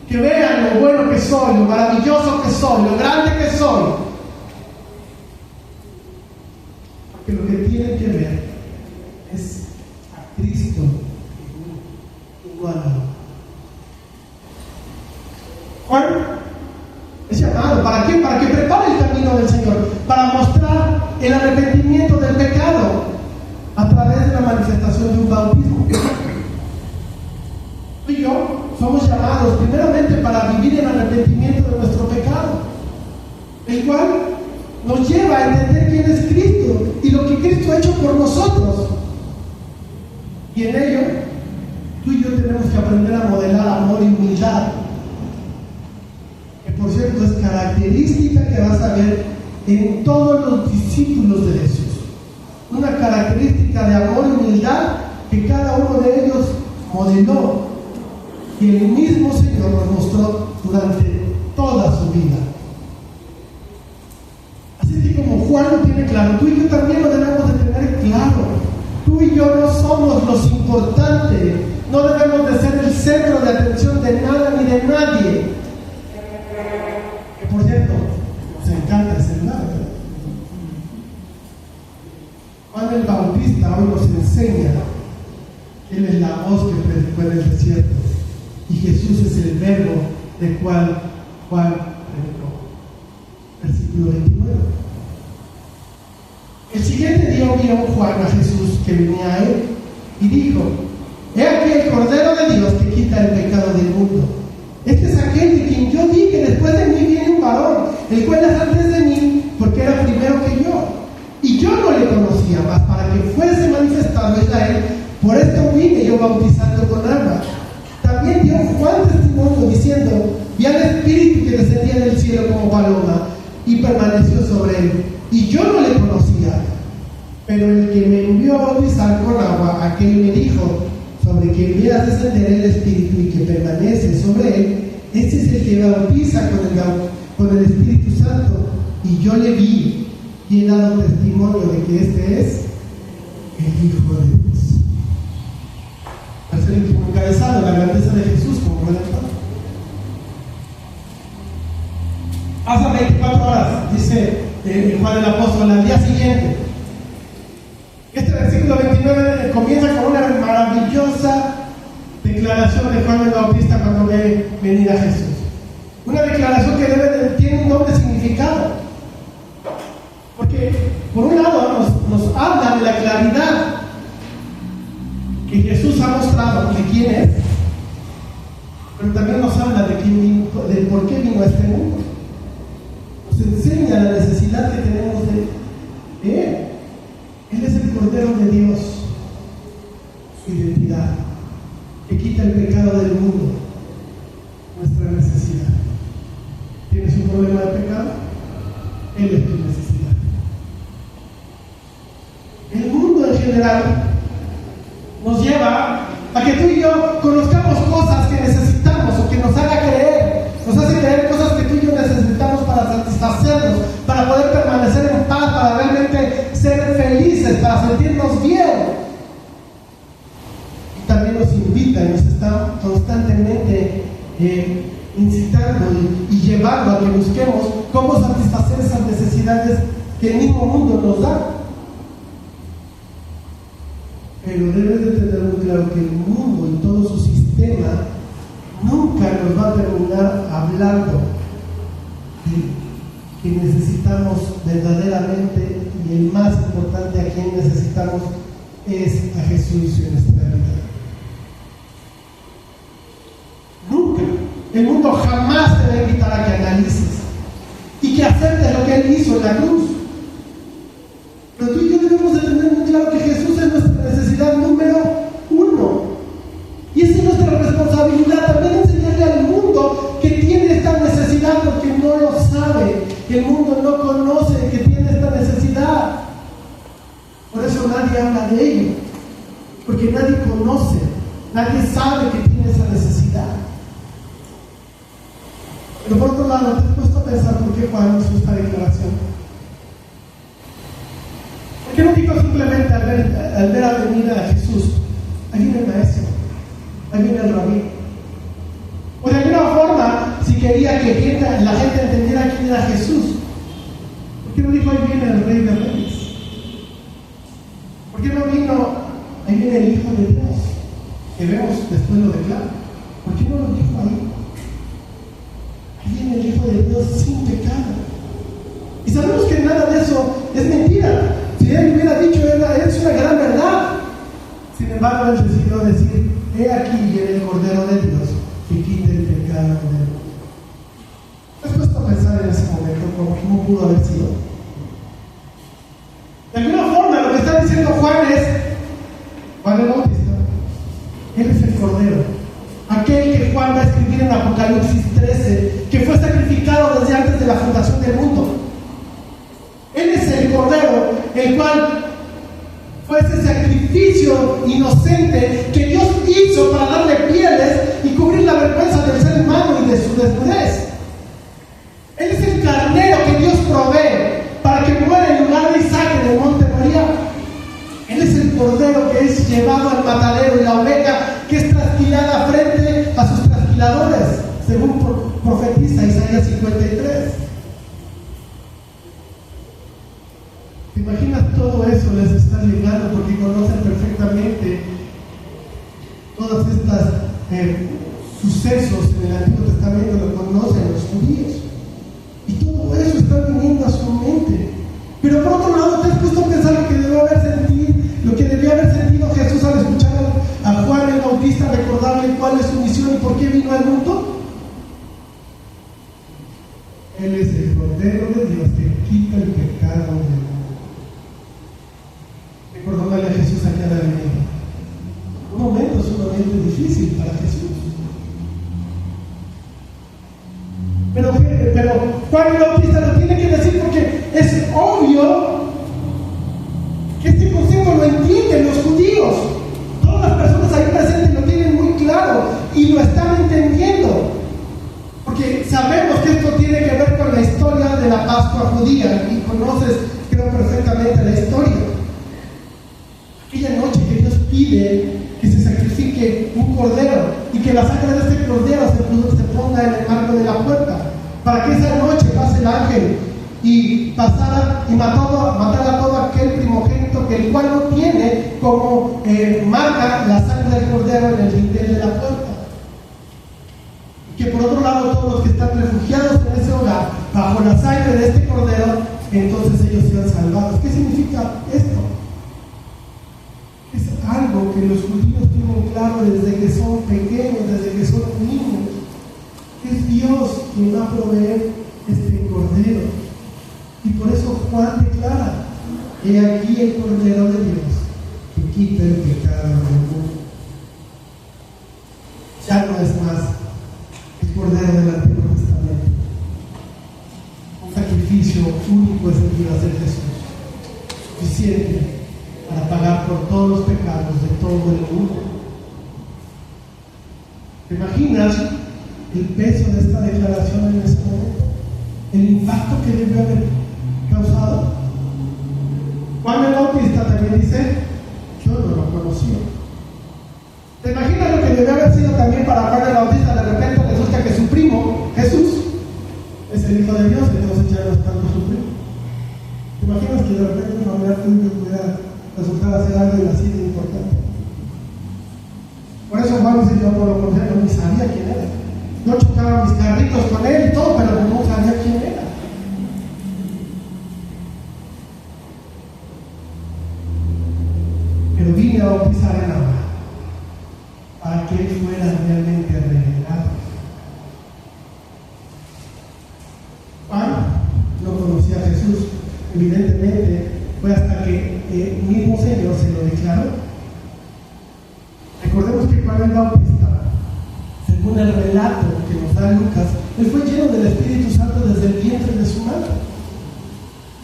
que vean lo bueno que soy, lo maravilloso que soy, lo grande que soy. Porque lo que tienen que ver es a Cristo igual. Juan es llamado, ¿para qué? Para que prepare el camino del Señor, para mostrar el arrepentimiento del pecado a través de la manifestación de un bautismo. Tú y yo somos todos los discípulos de Jesús. Una característica de amor y humildad que cada uno de ellos modeló y el mismo Señor nos mostró durante toda su vida. Así que como Juan lo tiene claro, tú y yo también lo debemos de tener claro. Tú y yo no somos los importantes, no debemos de ser el centro de atención de nada ni de nadie. Que por cierto, nos encanta ese lado. Juan el Bautista hoy nos enseña que Él es la voz que predicó en el desierto y Jesús es el verbo del cual Juan predicó. Versículo 29. El siguiente día vio Juan a Jesús que venía a él y dijo: he aquí el Cordero de Dios que quita el pecado del mundo. Este es aquel de quien yo dije: después de mí viene un varón, el cual es antes de mí, porque era primero que yo. Y yo no le conocía, mas para que fuese manifestado a Israel, por esto vine yo bautizando con agua. También dio Juan testimonio diciendo: vi al Espíritu que descendía del cielo como paloma y permaneció sobre él. Y yo no le conocía, pero el que me envió a bautizar con agua, aquel me dijo: sobre quien veas descender el Espíritu y que permanece sobre él, este es el que bautiza con el Espíritu Santo. Y yo le vi y he dado testimonio de que este es el Hijo de Dios. Tercer encabezado, la grandeza de Jesús como redentor. Hace 24 horas, dice Juan el Apóstol, al día siguiente. Este versículo 29 comienza con una maravillosa declaración de Juan el Bautista cuando ve venir a Jesús. Una declaración que tiene un doble significado. Porque por un lado nos habla de la claridad que Jesús ha mostrado de quién es, pero también nos habla de por qué vino a este mundo. Nos enseña la necesidad que tenemos de Él. Él es el Cordero de Dios, su identidad, que quita el pecado del mundo, nuestra necesidad. ¿Tienes un problema de pecado? Él es tu necesidad. El mundo en general nos lleva a que tú y yo conozcamos cosas que necesitamos o que nos haga creer, nos hace creer cosas que tú y yo necesitamos para satisfacernos, para poder permanecer en paz, para realmente ser felices, para sentirnos bien. Y también nos invita y nos está constantemente incitando y llevando a que busquemos cómo satisfacer esas necesidades que el mismo mundo nos da. Pero debes de tener muy claro que el mundo y todo su sistema nunca nos va a terminar hablando de que necesitamos verdaderamente, y el más importante a quien necesitamos es a Jesús en nuestra vida. Nunca. El mundo jamás te va a invitar a que analices y que aceptes lo que Él hizo en la cruz. Pero tú y yo debemos de tener muy claro que Jesús es nuestra necesidad número uno. Y esa es nuestra responsabilidad, también enseñarle al mundo que tiene esta necesidad, porque no lo sabe, que el mundo no conoce que tiene esta necesidad. Por eso nadie habla de ello, porque nadie conoce, nadie sabe que tiene esa necesidad. Pero por otro lado, ¿te has puesto a pensar por qué Juan hizo esta declaración? ¿Por qué no dijo simplemente al ver a venir a Jesús: ahí viene el maestro, ahí viene el rabí? O de alguna forma, si quería que la gente entendiera quién era Jesús, ¿por qué no dijo: ahí viene el Rey de Reyes? ¿Por qué no vino: ahí viene el Hijo de Dios? Que vemos después lo declara. ¿Por qué no lo dijo ahí? Ahí viene el Hijo de Dios sin pecado. Y sabemos que nada de eso es mentira. Si Él hubiera dicho, es una gran verdad. Sin embargo, Él decidió decir: he aquí viene el Cordero de Dios que quita el pecado del mundo. ¿Te has puesto a pensar en ese momento cómo pudo haber sido? De alguna forma, lo que está diciendo Juan el Bautista, Él es el Cordero, aquel que Juan va a escribir en Apocalipsis 13, que fue sacrificado desde antes de la fundación del mundo. Él es el el cual fue ese sacrificio inocente que Dios hizo para darle pieles y cubrir la vergüenza del ser humano y de su desnudez. Él es el carnero que Dios provee para que muera en lugar de Isaac en el monte Moriah. Él es el cordero que es llevado al matadero y la oveja que es trasquilada frente a sus trasquiladores, según profetiza Isaías 53. ¿Te imaginas todo eso les está llegando porque conocen perfectamente todas estas sucesos en el Antiguo Testamento? Lo conocen los judíos y todo eso está viniendo a su mente. Pero por otro lado, ¿te has puesto a pensar lo que debía haber sentido Jesús al escuchar a Juan el Bautista recordarle cuál es su misión y por qué vino al mundo? Él es el Cordero de Dios que quita el pecado del mundo. Recordándole a Jesús a cada día. Un momento sumamente difícil para Jesús. Pero Juan el Bautista lo tiene que decir porque es obvio que este concepto lo entienden los judíos. Todas las personas ahí presentes lo tienen muy claro y lo están entendiendo. Porque sabemos que esto tiene que ver con la historia de la Pascua judía y conoces, creo, perfectamente la historia. Aquella noche que Dios pide que se sacrifique un cordero y que la sangre de este cordero se ponga en el marco de la puerta, para que esa noche pase el ángel y matara a todo aquel primogénito que el cual no tiene como marca la sangre del cordero en el dintel de la puerta. Y que por otro lado todos los que están refugiados en ese hogar bajo la sangre de este cordero, entonces ellos sean salvados. ¿Qué significa esto? Es algo que los judíos tienen claro desde que son pequeños, desde que son niños. Es Dios quien va a proveer este cordero. Y por eso Juan declara: he aquí el Cordero de Dios que quita el pecado del mundo. Ya no es más el Cordero del Antiguo Testamento. Un sacrificio único es el que iba a hacer Jesús, suficiente para pagar por todos los pecados de todo el mundo. ¿Te imaginas el peso de esta declaración en ese momento? El impacto que debió haber causado. Juan el Bautista también dice: yo no lo conocía. ¿Te imaginas lo que debió haber sido también para Juan el Bautista? De repente resulta que su primo, Jesús, es el Hijo de Dios, entonces ya no es tanto su primo. ¿Te imaginas que de repente un familiar tuyo pudiera resultar ser algo así de importante? Por eso Juan dice: yo no lo conocía, no ni sabía quién era. Yo chocaba mis carritos con él y todo, pero no sabía quién era. Pero vine a bautizar en agua para que él fuera realmente regenerado. Juan no conocía a Jesús, evidentemente fue hasta que el mismo Señor se lo declaró. Recordemos que Juan el Bautista, según el relato que nos da Lucas, él fue lleno del Espíritu Santo desde el vientre de su madre.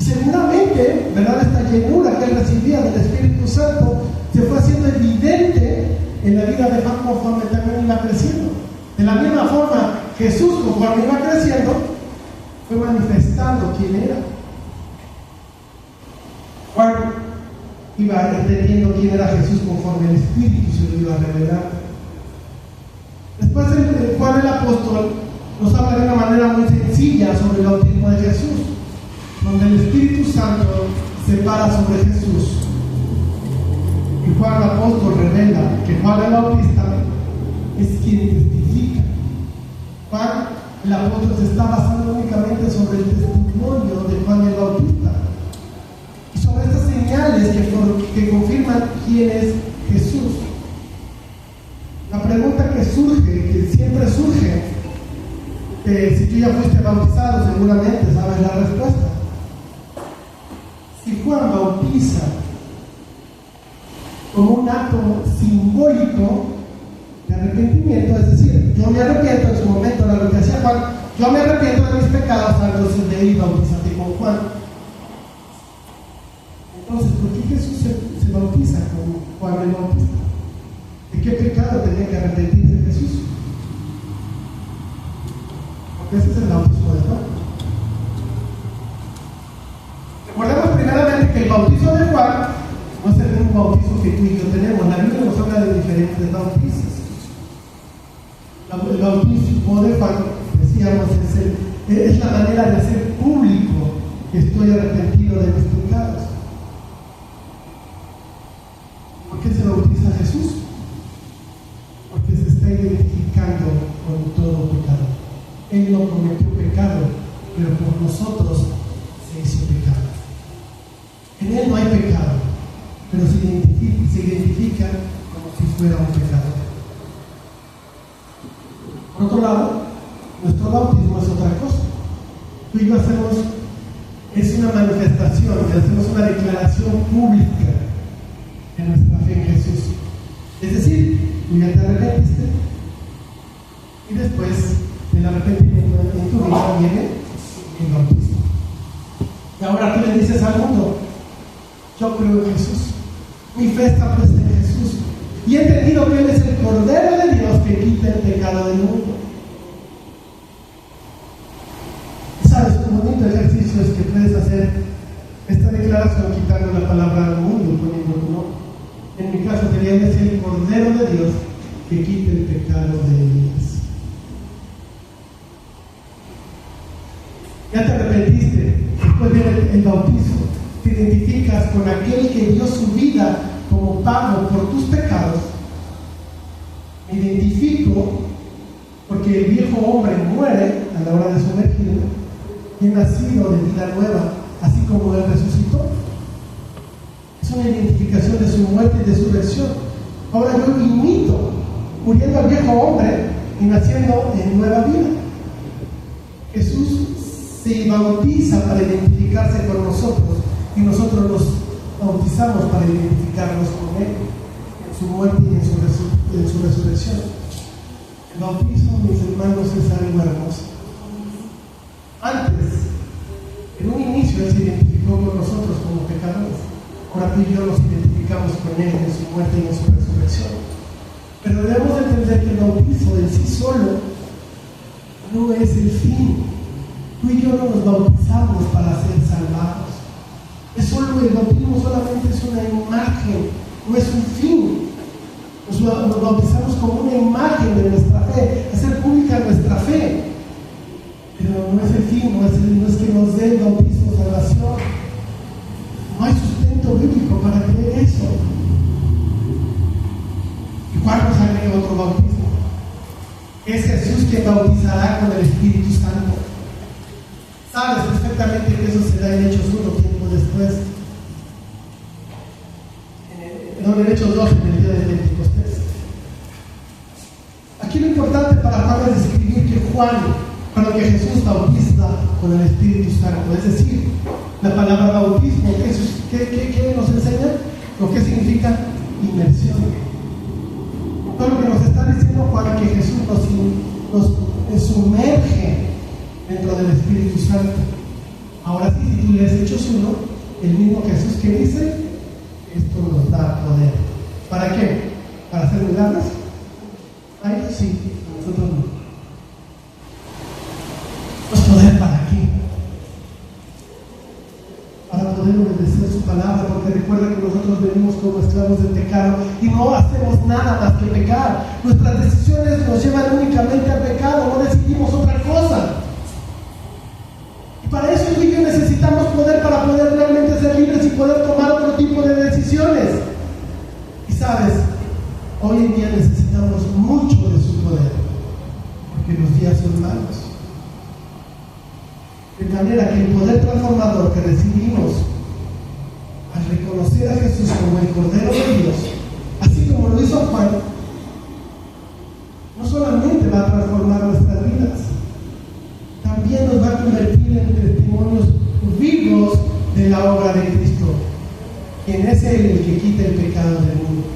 Y seguramente, ¿verdad?, esta llenura que él recibía del Espíritu Santo se fue haciendo evidente en la vida de Juan conforme también iba creciendo. De la misma forma, Jesús, conforme iba creciendo, fue manifestando quién era. Juan iba entendiendo quién era Jesús conforme el Espíritu se lo iba a revelar. Después Juan el apóstol nos habla de una manera muy sencilla sobre el bautismo de Jesús, donde el Espíritu Santo se para sobre Jesús. Y Juan el apóstol revela que Juan el Bautista es quien testifica. Juan el apóstol se está basando únicamente sobre el testimonio de Juan el Bautista y sobre estas señales que confirman quién es Jesús. La pregunta que surge, que siempre surge, si tú ya fuiste bautizado, seguramente sabes la respuesta. Si Juan bautiza como un acto simbólico de arrepentimiento, es decir, yo me arrepiento, en su momento era lo que hacía Juan, yo me arrepiento de mis pecados, entonces de ir bautízate con Juan. Entonces, ¿por qué Jesús se bautiza como Juan el Bautista? ¿De qué pecado tenía que arrepentirse Jesús? Porque ese es el bautismo de Juan. Recordemos primeramente que el bautizo de Juan no es el mismo bautizo que tú y yo tenemos. La Biblia nos habla de diferentes bautizos. El bautismo de Juan, decíamos, es la manera de hacer público que estoy arrepentido de mis pecados. ¿Por qué se bautiza Jesús? Porque se está identificando con todo pecado. Él no cometió pecado, pero por nosotros se hizo pecado. En Él no hay pecado, pero se identifica como si fuera un pecador. Por otro lado, nuestro bautismo es otra cosa. Tú y yo es una manifestación, hacemos una declaración pública de nuestra fe en Jesús. Es decir, tú ya te arrepentiste y después del arrepentimiento en tu vida viene el bautismo. Y ahora tú le dices al mundo: yo creo en Jesús, mi fe está puesta en Jesús y he entendido que Él es el Cordero de Dios que quita el pecado del mundo. ¿Sabes? Un bonito ejercicio es que puedes hacer esta declaración quitando la palabra del mundo y poniendo tu nombre. En mi caso sería decir: el Cordero de Dios que quite el pecado de ellos. Ya te arrepentiste, después viene el bautismo. Te identificas con aquel que dio su vida como pago por tus pecados. Me identifico porque el viejo hombre muere a la hora de sumergirlo y he nacido de vida nueva, así como Él resucitó. Es una identificación de su muerte y de su resurrección. Ahora yo imito, muriendo al viejo hombre y naciendo en nueva vida. Jesús se bautiza para identificarse con nosotros y nosotros nos bautizamos para identificarnos con Él en su muerte y en su resurrección. El bautismo, mis hermanos, es algo hermoso. Antes, en un inicio, Él se identificó con nosotros como pecadores. Ahora tú y yo nos identificamos con Él en su muerte y en su resurrección. Pero debemos entender que el bautismo en sí solo no es el fin. Tú y yo no nos bautizamos para ser salvados. El bautismo solamente es una imagen, no es un fin. Nos bautizamos como una imagen de nuestra fe, hacer pública nuestra fe. Pero no es el fin, no es que nos dé el bautismo salvación. No hay sustento bíblico para creer eso. ¿Y cuál nos agrega otro bautismo? Es Jesús quien bautizará con el Espíritu Santo. Sabes perfectamente que eso se da en Hechos 1 tiempo después. En Hechos 2, en el día de Pentecostés. Aquí lo importante para Juan es describir que Jesús bautiza con el Espíritu Santo. Es decir, la palabra bautismo, ¿qué nos enseña? Lo que significa inmersión. Todo lo que nos está diciendo Juan, que Jesús nos sumerge dentro del Espíritu Santo. Ahora sí, si tú lees Hechos 1, el mismo Jesús que dice: esto nos da poder. ¿Para qué? ¿Para hacer milagros? A ellos sí, a nosotros no. ¿Pues poder para qué? Para poder obedecer su palabra, porque recuerda que nosotros venimos como esclavos del pecado y no hacemos nada más que pecar. Nuestras decisiones nos llevan únicamente al pecado, no decidimos otra cosa. Y para eso tú y yo necesitamos poder para poder realmente ser libres y poder tomar otro tipo de decisiones. Y sabes, hoy en día necesitamos mucho de su poder, porque los días son malos. De manera que el poder transformador que recibimos al reconocer a Jesús como el Cordero de Dios, así como lo hizo Juan, no solamente va a transformar nuestras vidas, también nos va a convertir en testimonios vivos de la obra de Cristo, quien es Él el que quita el pecado del mundo.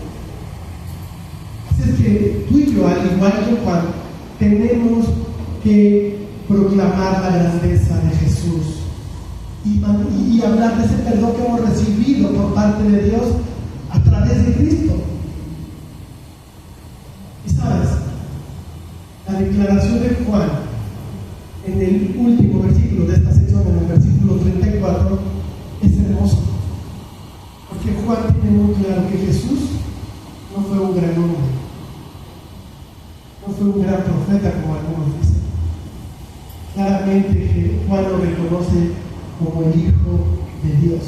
Así es que tú y yo, al igual que Juan, tenemos que proclamar la grandeza de Jesús y hablar de ese perdón que hemos recibido parte de Dios a través de Cristo. Y sabes, la declaración de Juan en el último versículo de esta sección, en el versículo 34, es hermoso, porque Juan tiene muy claro que Jesús no fue un gran hombre, no fue un gran profeta como algunos dicen. Claramente que Juan lo reconoce como el Hijo de Dios.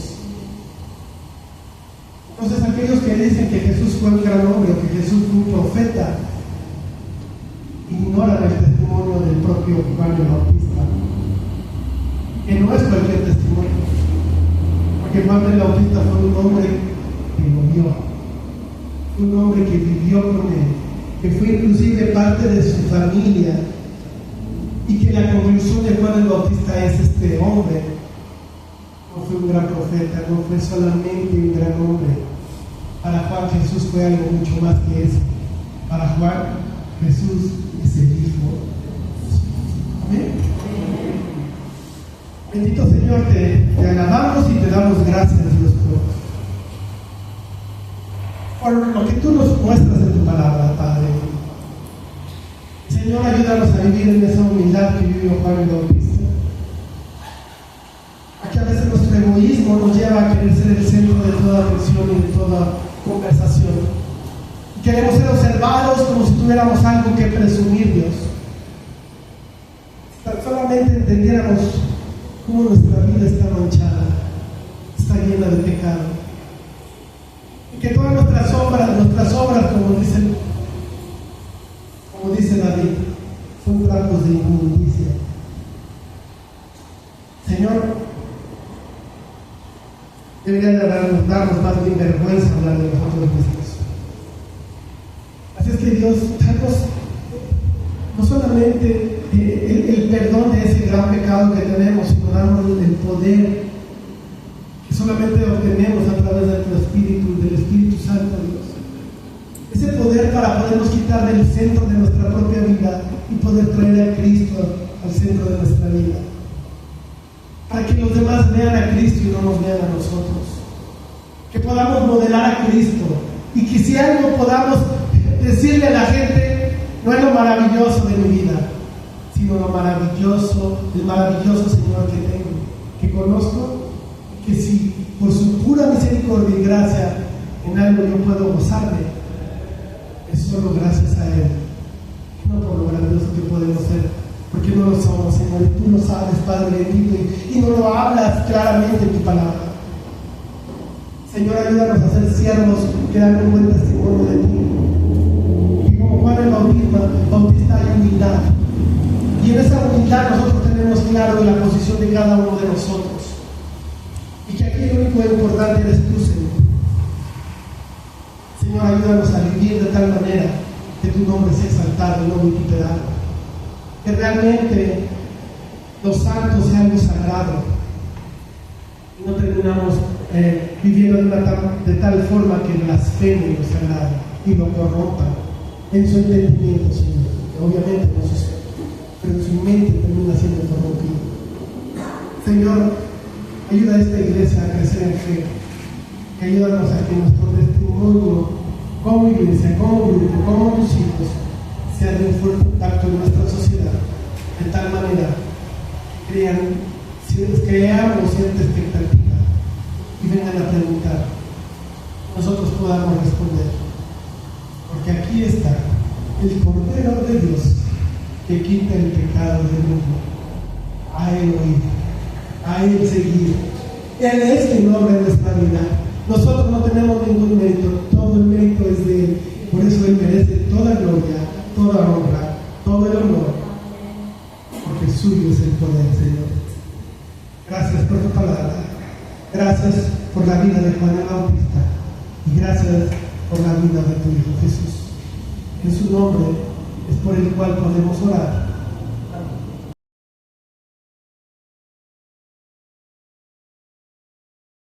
Entonces aquellos que dicen que Jesús fue un gran hombre o que Jesús fue un profeta ignoran el testimonio del propio Juan el Bautista, que no es cualquier testimonio, porque Juan el Bautista fue un hombre que lo vio, un hombre que vivió con él, que fue inclusive parte de su familia, y que la conclusión de Juan el Bautista es: este hombre no fue un gran profeta, no fue solamente un gran hombre. Para Juan Jesús fue algo mucho más que eso. Para Juan Jesús es el Hijo. Amén. Bendito Señor, te alabamos y te damos gracias, Dios, por lo que tú nos muestras en tu palabra, Padre. Señor, ayúdanos a vivir en esa humildad que vivió Juan el Bautista. Aquí a veces nuestro egoísmo nos lleva a querer ser el centro de toda atención y de toda conversación. Queremos ser observados como si tuviéramos algo que presumir, Dios. Tan solamente entendiéramos cómo nuestra vida está manchada, está llena de pecado. Y que todas nuestras obras, como dice David, son trapos de inmundicia. Señor, debería de darnos más bien vergüenza hablar de nosotros mismos. Así es que Dios, danos no solamente el perdón de ese gran pecado que tenemos, sino danos el poder que solamente obtenemos a través de tu Espíritu, del Espíritu Santo, Dios. Ese poder para podernos quitar del centro de nuestra propia vida y poder traer a Cristo al centro de nuestra vida. Para que los demás vean a Cristo y no nos vean a nosotros. Que podamos modelar a Cristo. Y que si algo podamos decirle a la gente, no es lo maravilloso de mi vida, sino lo maravilloso, el maravilloso Señor que tengo, que conozco, que si por su pura misericordia y gracia en algo yo puedo gozarme, es solo gracias a Él, no por lo grandioso que podemos ser, porque no lo somos, Señor, y tú lo sabes, Padre bendito, y no lo hablas claramente en tu palabra. Señor, ayúdanos a ser siervos que dan un buen testimonio de ti. Y como Juan el Bautista hay humildad, y en esa humildad nosotros tenemos claro la posición de cada uno de nosotros, y que aquí lo único importante eres tú, Señor. Señor, ayúdanos a vivir de tal manera que tu nombre sea exaltado y no vituperado, que realmente los santos sean algo sagrado y no terminamos viviendo de tal forma que blasfemen lo sagrado y lo corrompan en su entendimiento, Señor, que obviamente no sucede, pero en su mente termina siendo corrompido. Señor, ayuda a esta iglesia a crecer en fe, que ayúdanos a que nuestro testimonio como iglesia, como grupo, como tus hijos, sea de un fuerte impacto en nuestra sociedad, de tal manera que creamos cierta expectativa y vengan a preguntar, nosotros podamos responder, porque aquí está el Cordero de Dios que quita el pecado del mundo. A Él oír, a Él seguir. Él es quien obra en nuestra vida. Nosotros no tenemos ningún mérito, todo el mérito es de Él. Por eso Él merece toda gloria, toda honra, todo el honor, porque suyo es el poder, Señor. Gracias por tu palabra, gracias por la vida de Juan el Bautista y gracias por la vida de tu Hijo Jesús. En su nombre es por el cual podemos orar.